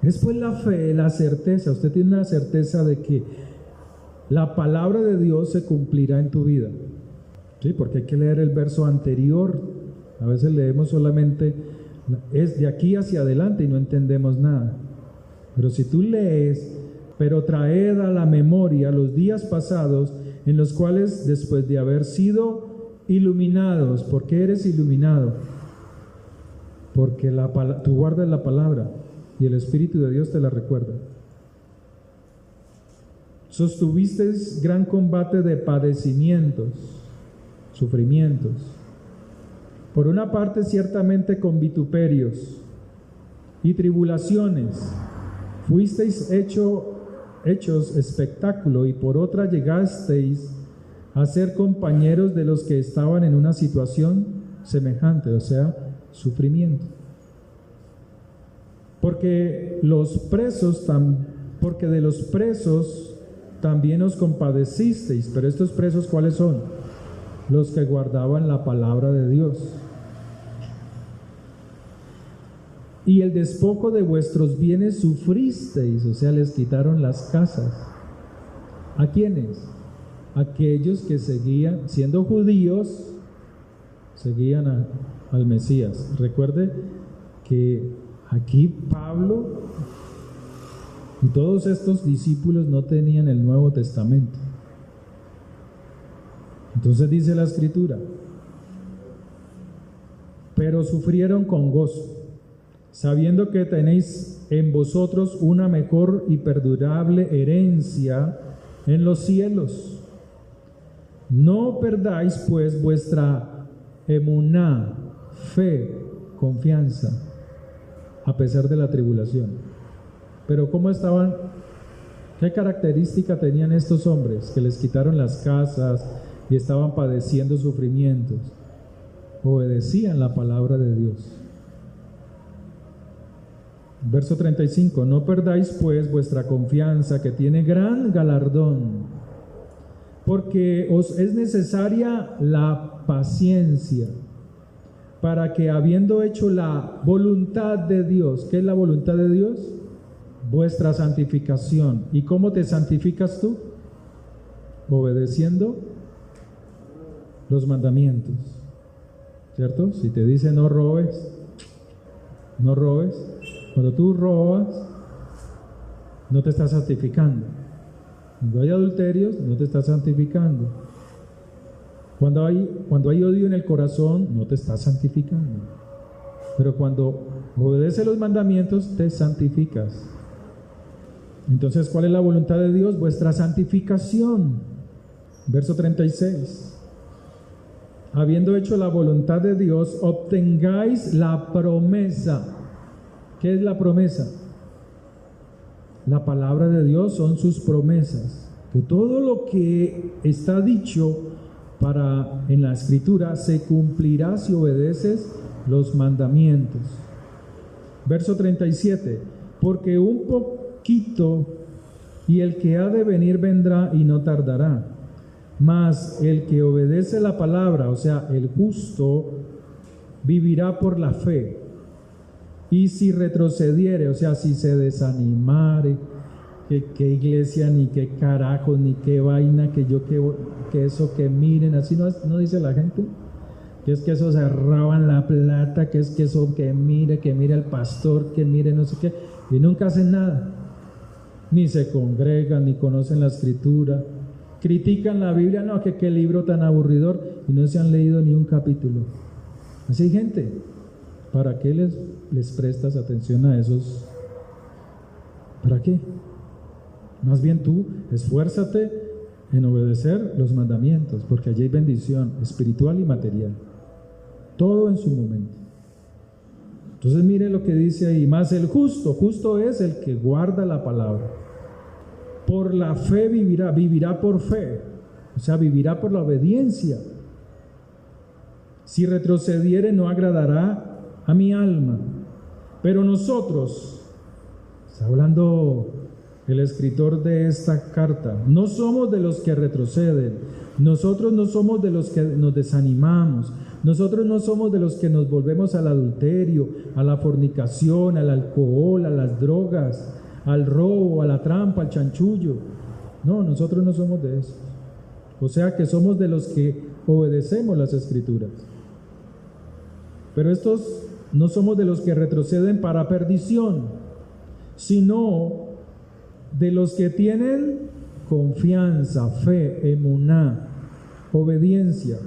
Es pues la fe, la certeza. Usted tiene una certeza de que la palabra de Dios se cumplirá en tu vida. Sí, porque hay que leer el verso anterior. A veces leemos solamente, es de aquí hacia adelante y no entendemos nada. Pero si tú lees, pero traed a la memoria los días pasados en los cuales, después de haber sido iluminados. ¿Por qué eres iluminado? Porque tú guardas la palabra y el Espíritu de Dios te la recuerda. sostuvisteis gran combate de padecimientos, sufrimientos. Por una parte, ciertamente con vituperios y tribulaciones, fuisteis hechos espectáculo, y por otra llegasteis a ser compañeros de los que estaban en una situación semejante, o sea, sufrimiento. Porque de los presos también os compadecisteis, pero estos presos, ¿cuáles son? Los que guardaban la palabra de Dios. Y el despojo de vuestros bienes sufristeis, o sea, les quitaron las casas. ¿A quiénes? Aquellos que seguían, siendo judíos, seguían al Mesías. Recuerde que aquí Pablo y todos estos discípulos no tenían el Nuevo Testamento. Entonces dice la Escritura: pero sufrieron con gozo, sabiendo que tenéis en vosotros una mejor y perdurable herencia en los cielos. No perdáis pues vuestra emuná, fe, confianza, a pesar de la tribulación. Pero ¿cómo estaban? ¿Qué característica tenían estos hombres que les quitaron las casas y estaban padeciendo sufrimientos? Obedecían la palabra de Dios. Verso 35: no perdáis pues vuestra confianza, que tiene gran galardón, porque os es necesaria la paciencia, para que, habiendo hecho la voluntad de Dios, ¿qué es la voluntad de Dios? Vuestra santificación. ¿Y cómo te santificas tú? Obedeciendo los mandamientos, ¿cierto? Si te dice no robes, no robes. Cuando tú robas, no te estás santificando. Cuando hay adulterios, no te estás santificando. Cuando hay odio en el corazón, no te estás santificando. Pero cuando obedeces los mandamientos, te santificas. Entonces, ¿cuál es la voluntad de Dios? Vuestra santificación. Verso 36. Habiendo hecho la voluntad de Dios, obtengáis la promesa. ¿Qué es la promesa? La palabra de Dios son sus promesas. Que todo lo que está dicho en la Escritura se cumplirá si obedeces los mandamientos. Verso 37. Porque un poquito y el que ha de venir vendrá y no tardará. Mas el que obedece la palabra, o sea, el justo, vivirá por la fe. Y si retrocediere, o sea, si se desanimare, que iglesia, ni qué carajo, ni qué vaina, que eso, que miren, así no dice la gente, que es que eso se roban la plata, que es que eso, que mire el pastor, que mire no sé qué, y nunca hacen nada, ni se congregan, ni conocen la Escritura, critican la Biblia, no, que qué libro tan aburridor, y no se han leído ni un capítulo. Así hay gente. ¿Para qué les prestas atención a esos? ¿Para qué? Más bien tú esfuérzate en obedecer los mandamientos, porque allí hay bendición espiritual y material, todo en su momento. Entonces mire lo que dice ahí: más el justo es el que guarda la palabra. Por la fe vivirá por fe, o sea, vivirá por la obediencia. Si retrocediere, no agradará a mi alma. Pero nosotros, está hablando el escritor de esta carta, no somos de los que retroceden, nosotros no somos de los que nos desanimamos, nosotros no somos de los que nos volvemos al adulterio, a la fornicación, al alcohol, a las drogas, al robo, a la trampa, al chanchullo. No, nosotros no somos de eso. O sea que somos de los que obedecemos las Escrituras. Pero estos no somos de los que retroceden para perdición, sino de los que tienen confianza, fe, emuná, obediencia,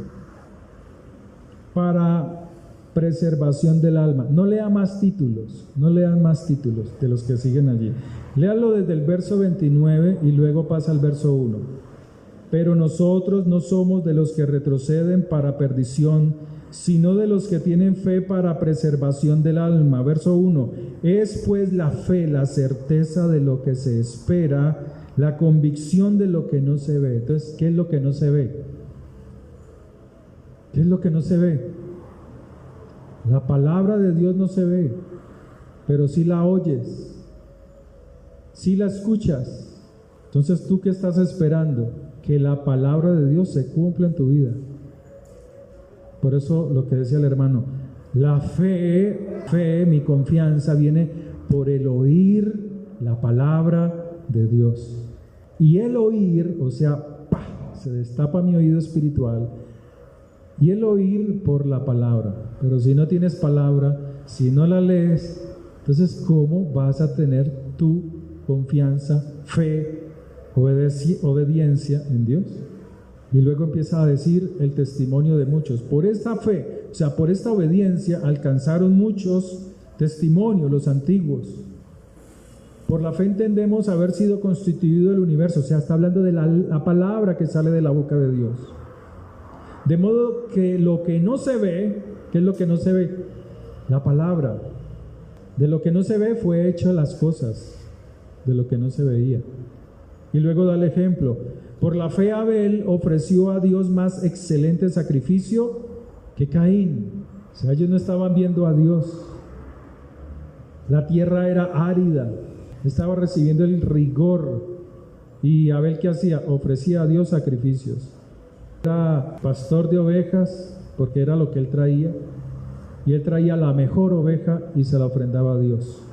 para preservación del alma. No lea más títulos, no lean más títulos de los que siguen allí. Léalo desde el verso 29 y luego pasa al verso 1. Pero nosotros no somos de los que retroceden para perdición, sino de los que tienen fe para preservación del alma. Verso 1. Es pues la fe, la certeza de lo que se espera, la convicción de lo que no se ve. Entonces, ¿qué es lo que no se ve? ¿Qué es lo que no se ve? La palabra de Dios no se ve, pero sí la oyes, sí la escuchas. Entonces, ¿tú qué estás esperando? Que la palabra de Dios se cumpla en tu vida. Por eso lo que decía el hermano, la fe, mi confianza viene por el oír la palabra de Dios. Y el oír, o sea, ¡pah!, se destapa mi oído espiritual. Y el oír por la palabra. Pero si no tienes palabra, si no la lees, entonces ¿cómo vas a tener tu confianza, fe, obediencia en Dios? Y luego empieza a decir el testimonio de muchos. Por esta fe, o sea, por esta obediencia alcanzaron muchos testimonios los antiguos. Por la fe entendemos haber sido constituido el universo. O sea, está hablando de la palabra que sale de la boca de Dios. De modo que lo que no se ve, ¿qué es lo que no se ve? La palabra. De lo que no se ve fue hecho las cosas, de lo que no se veía. Y luego da el ejemplo. Por la fe Abel ofreció a Dios más excelente sacrificio que Caín. O sea, ellos no estaban viendo a Dios. La tierra era árida, estaba recibiendo el rigor. ¿Y Abel qué hacía? Ofrecía a Dios sacrificios. Era pastor de ovejas, porque era lo que él traía, y él traía la mejor oveja y se la ofrendaba a Dios,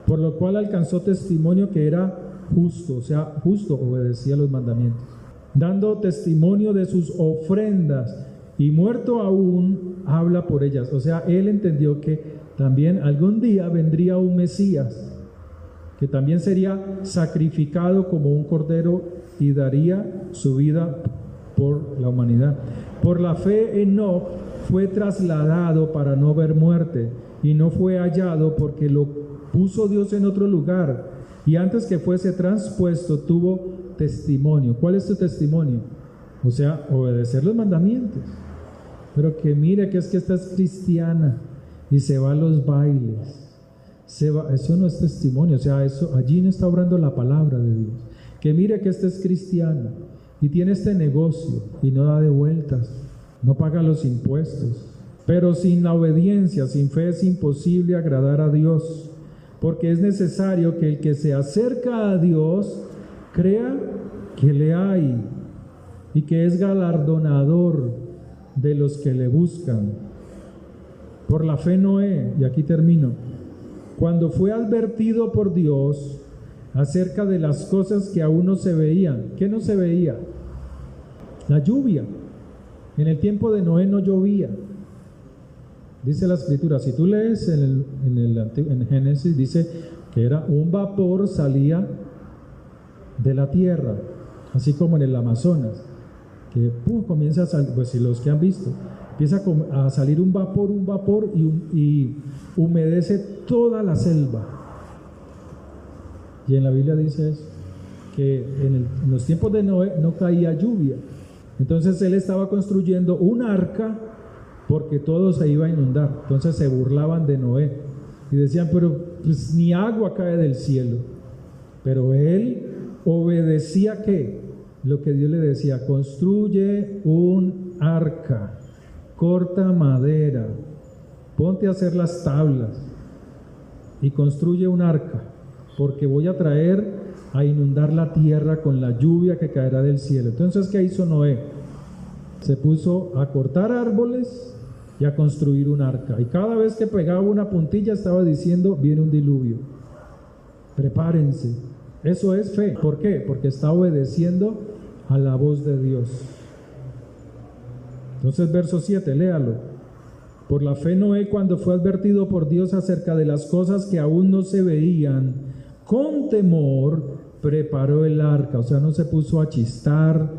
por lo cual alcanzó testimonio que era justo, o sea, justo, obedecía los mandamientos, dando testimonio de sus ofrendas, y muerto aún habla por ellas. O sea, él entendió que también algún día vendría un Mesías, que también sería sacrificado como un cordero y daría su vida por la humanidad. Por la fe Enoc fue trasladado para no ver muerte, y no fue hallado porque lo puso Dios en otro lugar, y antes que fuese transpuesto tuvo testimonio. ¿Cuál es tu testimonio? O sea, obedecer los mandamientos. Pero que mire que es que esta es cristiana y se va a los bailes, eso no es testimonio. O sea, eso allí no está obrando la palabra de Dios. Que mire que esta es cristiana y tiene este negocio y no da de vueltas, no paga los impuestos. Pero sin la obediencia, sin fe, es imposible agradar a Dios, porque es necesario que el que se acerca a Dios crea que le hay y que es galardonador de los que le buscan. Por la fe Noé, y aquí termino, cuando fue advertido por Dios acerca de las cosas que aún no se veían. ¿Qué no se veía? La lluvia. En el tiempo de Noé no llovía. Dice la Escritura, si tú lees en Génesis, dice que era un vapor salía de la tierra, así como en el Amazonas, que comienza a salir, pues si los que han visto, empieza a salir un vapor y humedece toda la selva. Y en la Biblia dice eso, que en los tiempos de Noé no caía lluvia. Entonces él estaba construyendo un arca porque todo se iba a inundar. Entonces se burlaban de Noé y decían, pero pues ni agua cae del cielo. Pero él obedecía ¿qué? Lo que Dios le decía: construye un arca, corta madera, ponte a hacer las tablas y construye un arca, porque voy a traer a inundar la tierra con la lluvia que caerá del cielo. Entonces, ¿qué hizo Noé? Se puso a cortar árboles y a construir un arca. Y cada vez que pegaba una puntilla estaba diciendo, viene un diluvio. Prepárense. Eso es fe. ¿Por qué? Porque está obedeciendo a la voz de Dios. Entonces, verso 7, léalo. Por la fe Noé, cuando fue advertido por Dios acerca de las cosas que aún no se veían, con temor preparó el arca. O sea, no se puso a chistar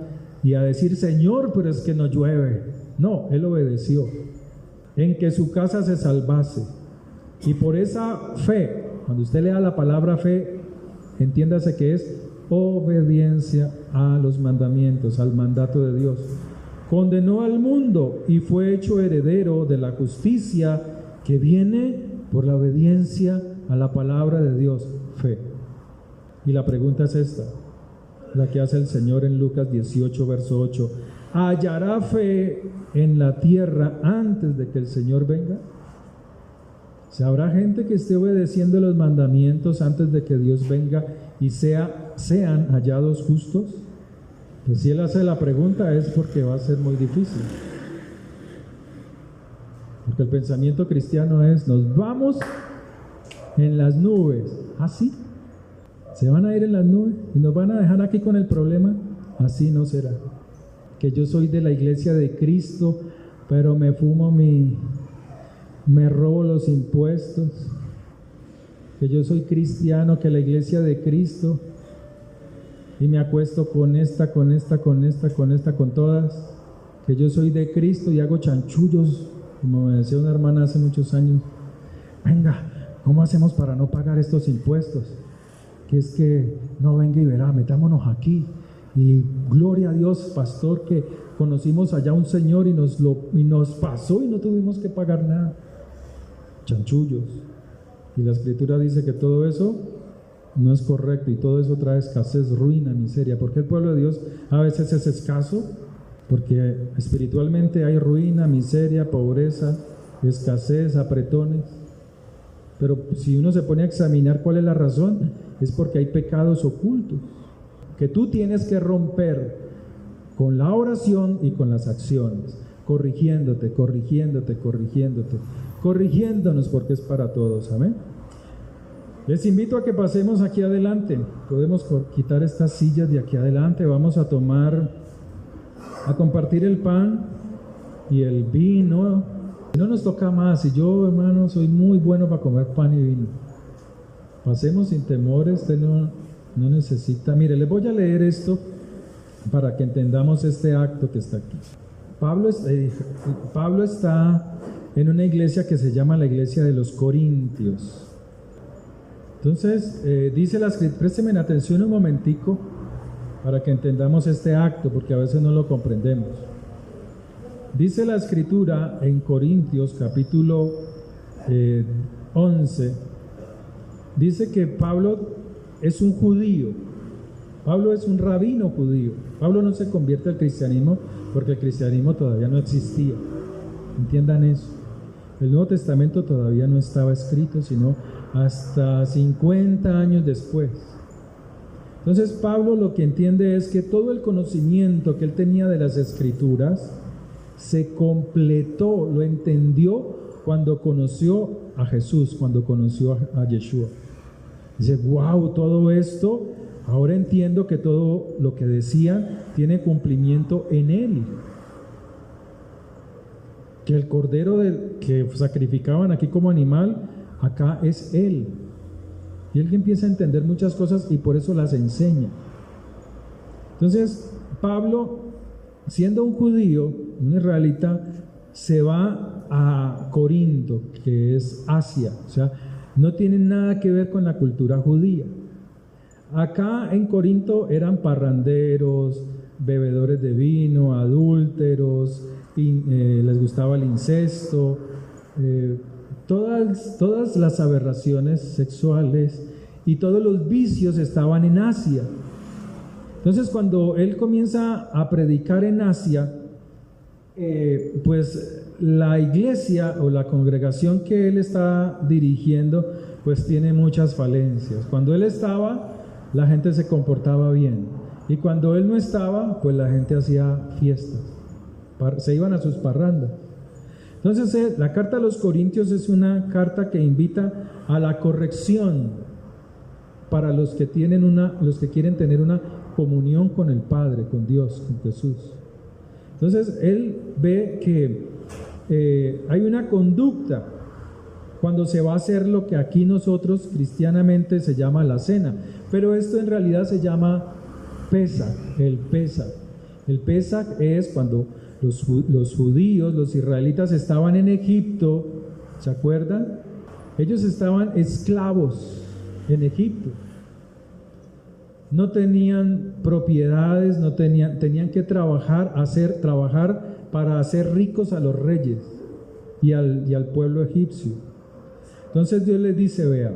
y a decir, Señor, pero es que no llueve. No, él obedeció. en que su casa se salvase. Y por esa fe, cuando usted lea la palabra fe, entiéndase que es obediencia a los mandamientos, al mandato de Dios. Condenó al mundo y fue hecho heredero de la justicia que viene por la obediencia a la palabra de Dios, fe. Y la pregunta es esta, la que hace el Señor en Lucas 18, verso 8. ¿Hallará fe en la tierra antes de que el Señor venga? ¿Habrá gente que esté obedeciendo los mandamientos antes de que Dios venga y sean hallados justos? Pues si Él hace la pregunta es porque va a ser muy difícil. Porque el pensamiento cristiano es, nos vamos en las nubes. ¿Así? ¿Se van a ir en las nubes y nos van a dejar aquí con el problema? Así no será. Que yo soy de la iglesia de Cristo, pero me robo los impuestos. Que yo soy cristiano, que la iglesia de Cristo, y me acuesto con todas. Que yo soy de Cristo y hago chanchullos, como me decía una hermana hace muchos años. Venga, ¿cómo hacemos para no pagar estos impuestos? Que es que no venga y verá, metámonos aquí. Y gloria a Dios, pastor, que conocimos allá un señor y nos pasó y no tuvimos que pagar nada. Chanchullos. Y la escritura dice que todo eso no es correcto y todo eso trae escasez, ruina, miseria. ¿Por qué el pueblo de Dios a veces es escaso? Porque espiritualmente hay ruina, miseria, pobreza, escasez, apretones. Pero si uno se pone a examinar cuál es la razón, es porque hay pecados ocultos que tú tienes que romper con la oración y con las acciones, corrigiéndonos porque es para todos. Amén. Les invito a que pasemos aquí adelante. Podemos quitar estas sillas de aquí adelante. Vamos a compartir el pan y el vino. No nos toca más. Y yo, hermano, soy muy bueno para comer pan y vino. Pasemos sin temores. Usted no necesita. Mire, les voy a leer esto para que entendamos este acto que está aquí. Pablo está en una iglesia que se llama la iglesia de los Corintios. Entonces, dice la escritura, présteme atención un momentico para que entendamos este acto, porque a veces no lo comprendemos. Dice la escritura en Corintios capítulo 11, dice que Pablo es un judío, Pablo es un rabino judío. Pablo no se convierte al cristianismo porque el cristianismo todavía no existía. Entiendan eso. El Nuevo Testamento todavía no estaba escrito, sino hasta 50 años después. Entonces Pablo lo que entiende es que todo el conocimiento que él tenía de las Escrituras se completó, lo entendió cuando conoció a Jesús, cuando conoció a Yeshua. Dice, wow, todo esto, ahora entiendo que todo lo que decía tiene cumplimiento en él. Que el cordero que sacrificaban aquí como animal, acá es él. Y él empieza a entender muchas cosas y por eso las enseña. Entonces, Pablo, siendo un judío, un israelita, se va a Corinto, que es Asia. O sea, no tiene nada que ver con la cultura judía. Acá en Corinto eran parranderos, bebedores de vino, adúlteros, les gustaba el incesto, todas las aberraciones sexuales y todos los vicios estaban en Asia. Entonces cuando él comienza a predicar en Asia, pues la iglesia o la congregación que él está dirigiendo pues tiene muchas falencias. Cuando él estaba, la gente se comportaba bien, y cuando él no estaba, pues la gente hacía fiestas, se iban a sus parrandas. Entonces la carta a los Corintios es una carta que invita a la corrección para los que quieren tener una comunión con el Padre, con Dios, con Jesús. Entonces él ve que hay una conducta cuando se va a hacer lo que aquí nosotros cristianamente se llama la cena, pero esto en realidad se llama Pesaj, el Pesaj. El Pesaj es cuando los judíos, los israelitas estaban en Egipto, ¿se acuerdan? Ellos estaban esclavos en Egipto. No tenían propiedades, tenían que trabajar para hacer ricos a los reyes y al pueblo egipcio. Entonces Dios les dice, vea,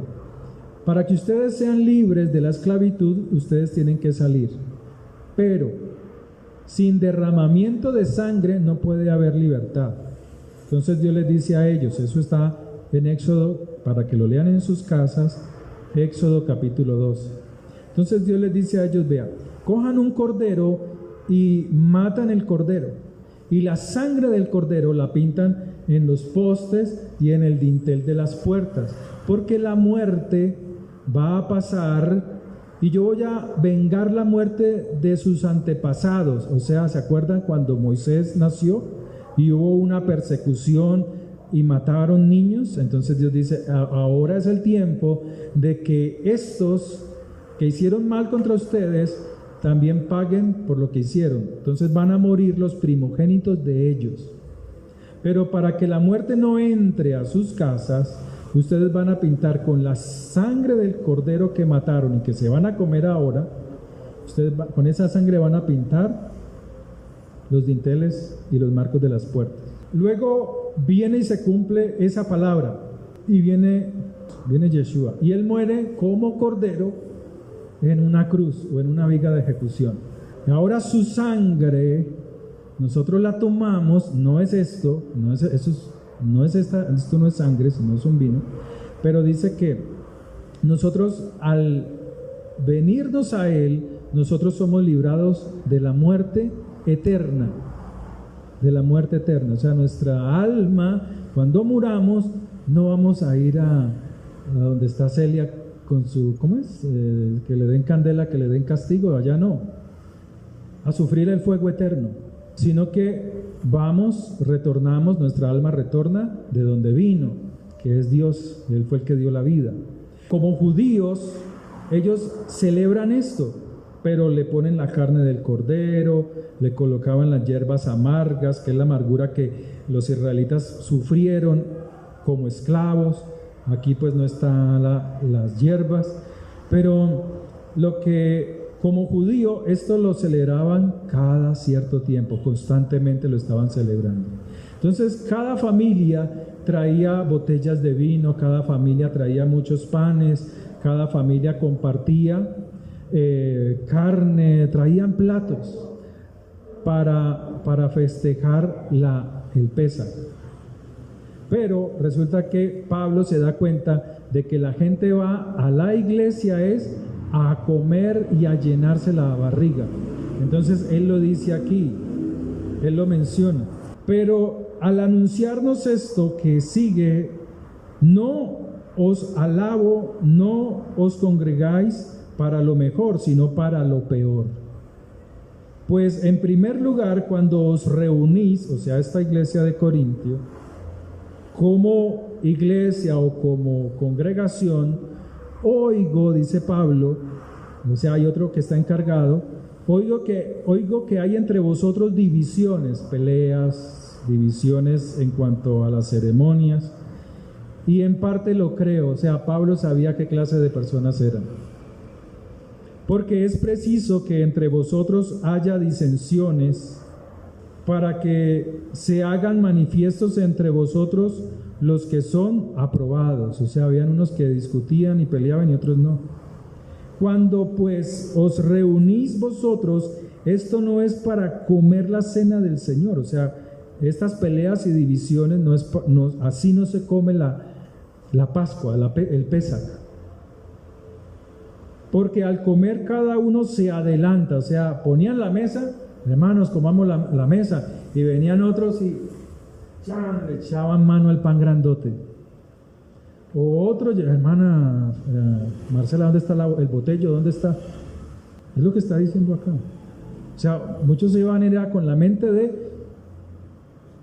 para que ustedes sean libres de la esclavitud, ustedes tienen que salir. Pero sin derramamiento de sangre no puede haber libertad. Entonces Dios les dice a ellos, eso está en Éxodo, para que lo lean en sus casas, Éxodo capítulo 12. Entonces Dios les dice a ellos, vean, cojan un cordero y matan el cordero, y la sangre del cordero la pintan en los postes y en el dintel de las puertas, porque la muerte va a pasar y yo voy a vengar la muerte de sus antepasados. O sea, ¿se acuerdan cuando Moisés nació y hubo una persecución y mataron niños? Entonces Dios dice, ahora es el tiempo de que estos que hicieron mal contra ustedes también paguen por lo que hicieron. Entonces van a morir los primogénitos de ellos. Pero para que la muerte no entre a sus casas, ustedes van a pintar con la sangre del cordero que mataron y que se van a comer ahora, con esa sangre van a pintar los dinteles y los marcos de las puertas. Luego viene y se cumple esa palabra, y viene Yeshua, y él muere como cordero en una cruz o en una viga de ejecución. Y ahora su sangre, nosotros la tomamos, no es esto, esto no es sangre, sino es un vino, pero dice que nosotros al venirnos a él, nosotros somos librados de la muerte eterna, o sea, nuestra alma, cuando muramos, no vamos a ir a donde está Celia con su, ¿cómo es? Que le den candela, que le den castigo, allá no, a sufrir el fuego eterno, sino que retornamos, nuestra alma retorna de donde vino, que es Dios, Él fue el que dio la vida. Como judíos, ellos celebran esto, pero le ponen la carne del cordero, le colocaban las hierbas amargas, que es la amargura que los israelitas sufrieron como esclavos. Aquí pues no están las hierbas, pero como judío, esto lo celebraban cada cierto tiempo, constantemente lo estaban celebrando. Entonces, cada familia traía botellas de vino, cada familia traía muchos panes, cada familia compartía carne, traían platos para festejar el Pésach. Pero resulta que Pablo se da cuenta de que la gente va a la iglesia a comer y a llenarse la barriga. Entonces él lo dice aquí, él lo menciona. Pero al anunciarnos esto que sigue, no os alabo, no os congregáis para lo mejor, sino para lo peor. Pues en primer lugar, cuando os reunís, o sea, esta iglesia de Corintio, como iglesia o como congregación, oigo, dice Pablo, o sea, hay otro que está encargado, oigo que hay entre vosotros divisiones, peleas, divisiones en cuanto a las ceremonias, y en parte lo creo, o sea, Pablo sabía qué clase de personas eran. Porque es preciso que entre vosotros haya disensiones, para que se hagan manifiestos entre vosotros los que son aprobados. O sea, habían unos que discutían y peleaban y otros no. Cuando pues os reunís vosotros, esto no es para comer la cena del Señor. O sea, estas peleas y divisiones así no se come la Pascua, el Pésach. Porque al comer cada uno se adelanta, o sea, ponían la mesa, hermanos, comamos la mesa, y venían otros y le echaban mano al pan grandote. O otro, hermana Marcela, ¿dónde está el botello? ¿Dónde está? Es lo que está diciendo acá. O sea, muchos se iban a ir con la mente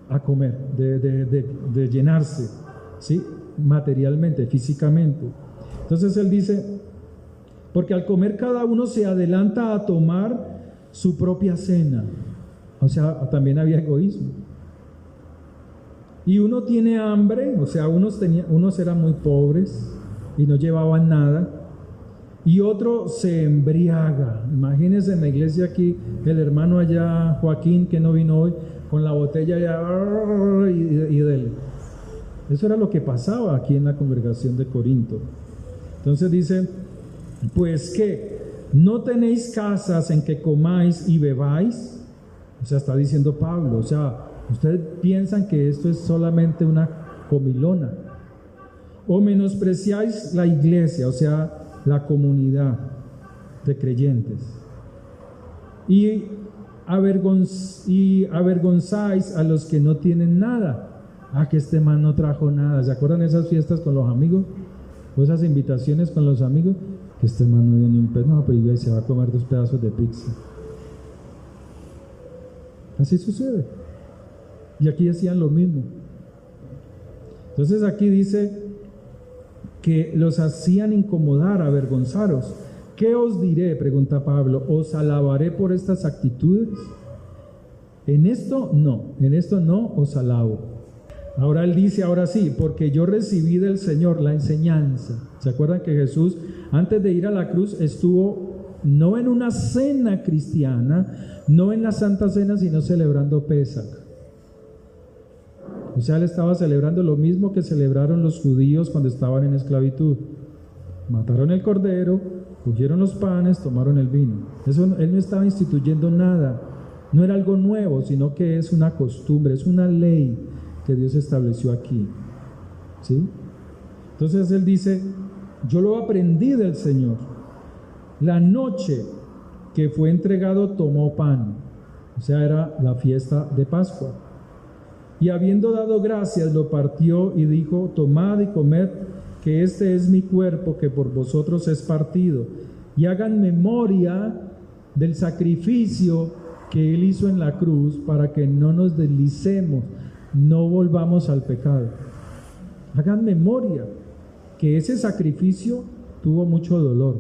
a comer, de llenarse, ¿sí? Materialmente, físicamente. Entonces él dice, porque al comer cada uno se adelanta a tomar su propia cena. O sea, también había egoísmo. Y uno tiene hambre, o sea, unos eran muy pobres y no llevaban nada, y otro se embriaga. Imagínense en la iglesia aquí, el hermano allá, Joaquín, que no vino hoy, con la botella allá y dele. Eso era lo que pasaba aquí en la congregación de Corinto. Entonces dice, pues que no tenéis casas en que comáis y bebáis. O sea, está diciendo Pablo, o sea, ustedes piensan que esto es solamente una comilona. O menospreciáis la iglesia, o sea, la comunidad de creyentes. Y avergonzáis a los que no tienen nada. Ah, que este man no trajo nada. ¿Se acuerdan esas fiestas con los amigos? O esas invitaciones con los amigos. Que este man no dio ni un pedazo. No, pero se va a comer 2 pedazos de pizza. Así sucede. Y aquí hacían lo mismo. Entonces aquí dice que los hacían incomodar, avergonzaros. ¿Qué os diré? Pregunta Pablo. ¿Os alabaré por estas actitudes? En esto no os alabo. Ahora él dice, ahora sí, porque yo recibí del Señor la enseñanza. ¿Se acuerdan que Jesús, antes de ir a la cruz, estuvo no en una cena cristiana, no en la Santa Cena, sino celebrando Pesaj? O sea, él estaba celebrando lo mismo que celebraron los judíos cuando estaban en esclavitud. Mataron el cordero, cogieron los panes, tomaron el vino. Eso, él no estaba instituyendo nada, no era algo nuevo, sino que es una costumbre, es una ley que Dios estableció aquí, ¿sí? Entonces él dice, yo lo aprendí del Señor. La noche que fue entregado tomó pan, o sea, era la fiesta de Pascua, y habiendo dado gracias lo partió y dijo, tomad y comed, que este es mi cuerpo que por vosotros es partido, y hagan memoria del sacrificio que él hizo en la cruz para que no nos deslicemos, no volvamos al pecado. Hagan memoria que ese sacrificio tuvo mucho dolor,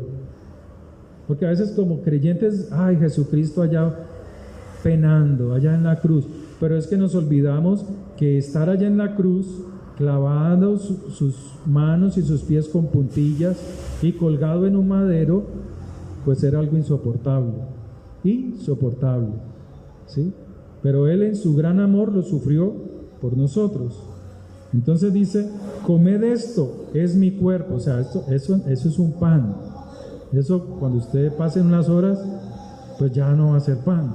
porque a veces como creyentes, ay, Jesucristo allá penando, allá en la cruz, pero es que nos olvidamos que estar allá en la cruz, clavado sus manos y sus pies con puntillas y colgado en un madero, pues era algo insoportable, ¿sí? Pero él en su gran amor lo sufrió por nosotros. Entonces dice, comed esto, es mi cuerpo. O sea, eso es un pan. Eso cuando usted pase unas horas, pues ya no va a ser pan,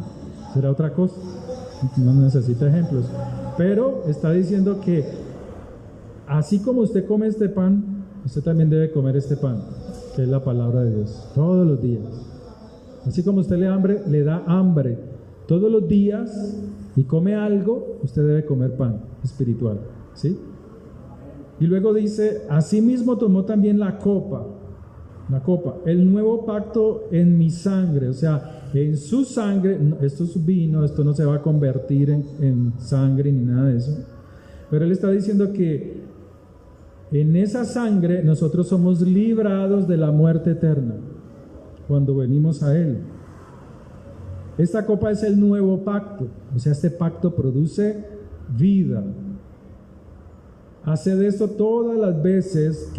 será otra cosa. No necesita ejemplos. Pero está diciendo que así como usted come este pan, usted también debe comer este pan, que es la palabra de Dios, todos los días. Así como usted le da hambre todos los días y come algo, usted debe comer pan espiritual, ¿sí? Y luego dice, asimismo tomó también la copa, el nuevo pacto en mi sangre, o sea, en su sangre, esto es vino, esto no se va a convertir en sangre ni nada de eso, pero él está diciendo que en esa sangre nosotros somos librados de la muerte eterna cuando venimos a él. Esta copa es el nuevo pacto, o sea, este pacto produce vida. Haced esto todas las veces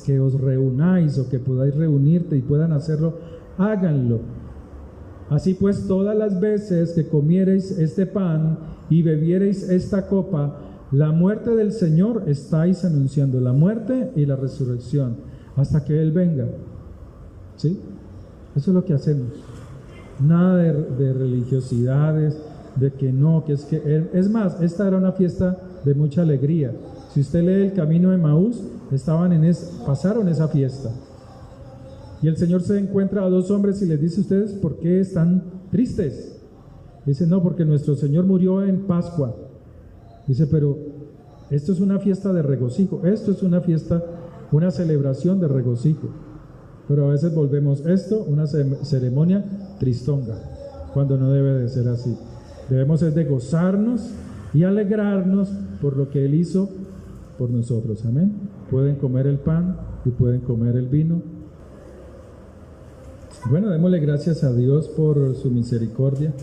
que os reunáis o que podáis reunirte y puedan hacerlo, háganlo. Así pues, todas las veces que comiereis este pan y bebiereis esta copa, la muerte del Señor estáis anunciando, la muerte y la resurrección, hasta que Él venga. ¿Sí? Eso es lo que hacemos. Nada de religiosidades, de que no, que es que... Es más, esta era una fiesta de mucha alegría. Si usted lee el camino de Emaús, pasaron esa fiesta. Y el Señor se encuentra a 2 hombres y les dice, ¿ustedes por qué están tristes? Dice, no, porque nuestro Señor murió en Pascua. Dice, pero esto es una fiesta de regocijo, esto es una fiesta, una celebración de regocijo. Pero a veces volvemos esto una ceremonia tristonga, cuando no debe de ser así. Debemos es de gozarnos y alegrarnos por lo que Él hizo por nosotros. Amén. Pueden comer el pan y pueden comer el vino. Bueno, démosle gracias a Dios por su misericordia.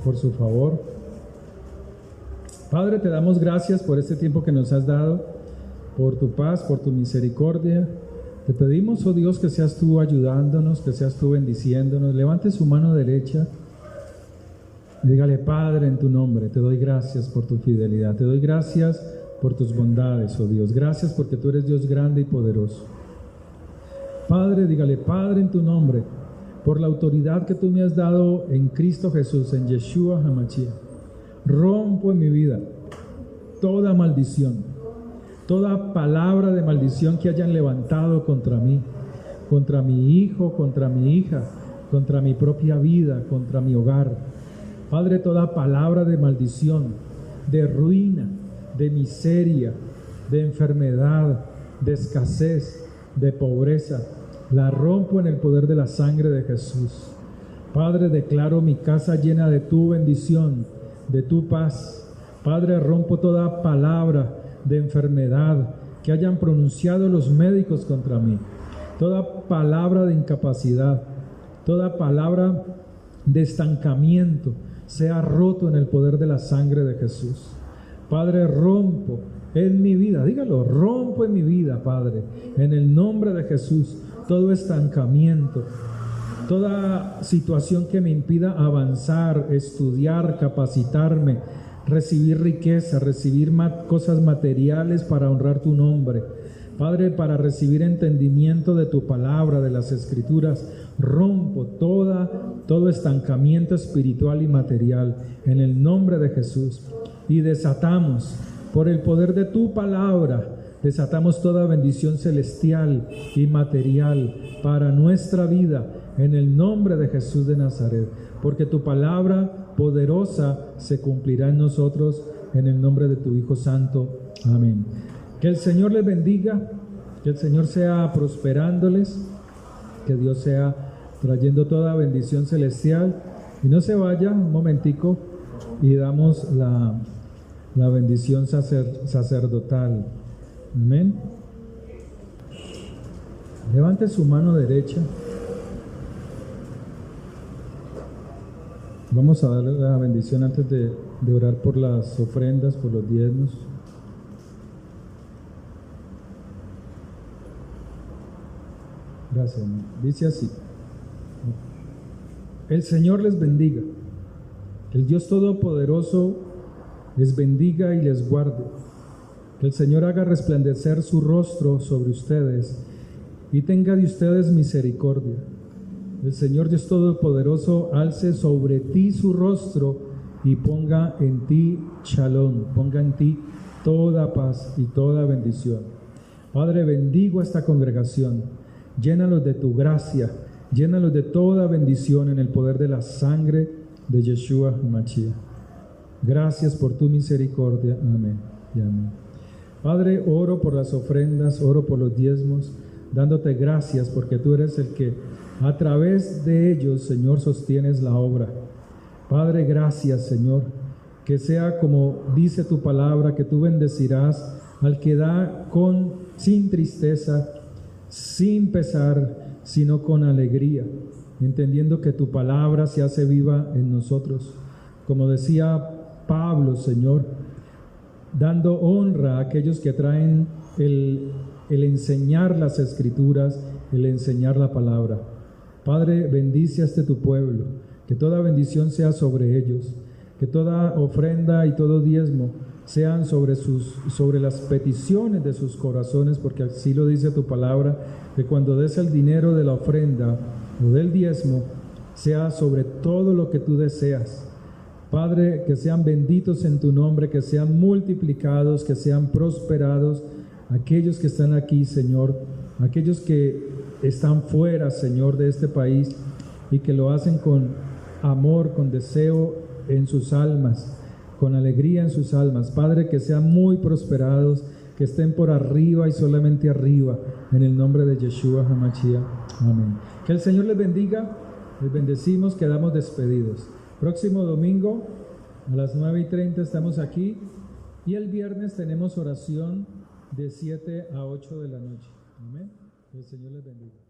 por su favor. Padre, te damos gracias por este tiempo que nos has dado, por tu paz, por tu misericordia. Te pedimos, oh Dios, que seas tú ayudándonos, que seas tú bendiciéndonos. Levante su mano derecha y dígale: Padre, en tu nombre, te doy gracias por tu fidelidad, te doy gracias por tus bondades, oh Dios. Gracias porque tú eres Dios grande y poderoso. Padre, dígale: Padre, en tu nombre, por la autoridad que tú me has dado en Cristo Jesús, en Yeshua HaMashiach, rompo en mi vida toda maldición, toda palabra de maldición que hayan levantado contra mí, contra mi hijo, contra mi hija, contra mi propia vida, contra mi hogar. Padre, toda palabra de maldición, de ruina, de miseria, de enfermedad, de escasez, de pobreza, la rompo en el poder de la sangre de Jesús. Padre, declaro mi casa llena de tu bendición, de tu paz. Padre, rompo toda palabra de enfermedad que hayan pronunciado los médicos contra mí, toda palabra de incapacidad, toda palabra de estancamiento sea roto en el poder de la sangre de Jesús. Padre, rompo en mi vida, dígalo, rompo en mi vida, Padre, en el nombre de Jesús, todo estancamiento, toda situación que me impida avanzar, estudiar, capacitarme, recibir riqueza, recibir cosas materiales para honrar tu nombre. Padre, para recibir entendimiento de tu palabra, de las escrituras, rompo todo estancamiento espiritual y material en el nombre de Jesús. Y desatamos, por el poder de tu palabra, desatamos toda bendición celestial y material para nuestra vida en el nombre de Jesús de Nazaret, porque tu palabra poderosa se cumplirá en nosotros en el nombre de tu Hijo Santo. Amén. Que el Señor les bendiga, que el Señor sea prosperándoles, que Dios sea trayendo toda bendición celestial. Y no se vaya un momentico y damos la bendición sacerdotal. Amén. Levante su mano derecha. Vamos a darle la bendición antes de orar por las ofrendas, por los diezmos. Gracias, hermano. Dice así: el Señor les bendiga, el Dios Todopoderoso les bendiga y les guarde, que el Señor haga resplandecer su rostro sobre ustedes y tenga de ustedes misericordia. El Señor Dios Todopoderoso alce sobre ti su rostro y ponga en ti shalom, ponga en ti toda paz y toda bendición. Padre, bendigo a esta congregación, llénalos de tu gracia, llénalos de toda bendición en el poder de la sangre de Yeshua HaMashiach. Gracias por tu misericordia. Amén y amén. Padre, oro por las ofrendas, oro por los diezmos, dándote gracias porque tú eres el que a través de ellos, Señor, sostienes la obra. Padre, gracias, Señor, que sea como dice tu palabra, que tú bendecirás al que da sin tristeza, sin pesar, sino con alegría, entendiendo que tu palabra se hace viva en nosotros. Como decía Pablo, Señor, dando honra a aquellos que traen el enseñar las escrituras, el enseñar la palabra. Padre, bendice a tu pueblo, que toda bendición sea sobre ellos, que toda ofrenda y todo diezmo sean sobre las peticiones de sus corazones, porque así lo dice tu palabra, que cuando des el dinero de la ofrenda o del diezmo, sea sobre todo lo que tú deseas. Padre, que sean benditos en tu nombre, que sean multiplicados, que sean prosperados aquellos que están aquí, Señor, aquellos que están fuera, Señor, de este país y que lo hacen con amor, con deseo en sus almas, con alegría en sus almas. Padre, que sean muy prosperados, que estén por arriba y solamente arriba, en el nombre de Yeshua HaMashiach. Amén. Que el Señor les bendiga, les bendecimos, quedamos despedidos. Próximo domingo a las 9:30 estamos aquí y el viernes tenemos oración de 7 a 8 de la noche. Amén. Que el Señor les bendiga.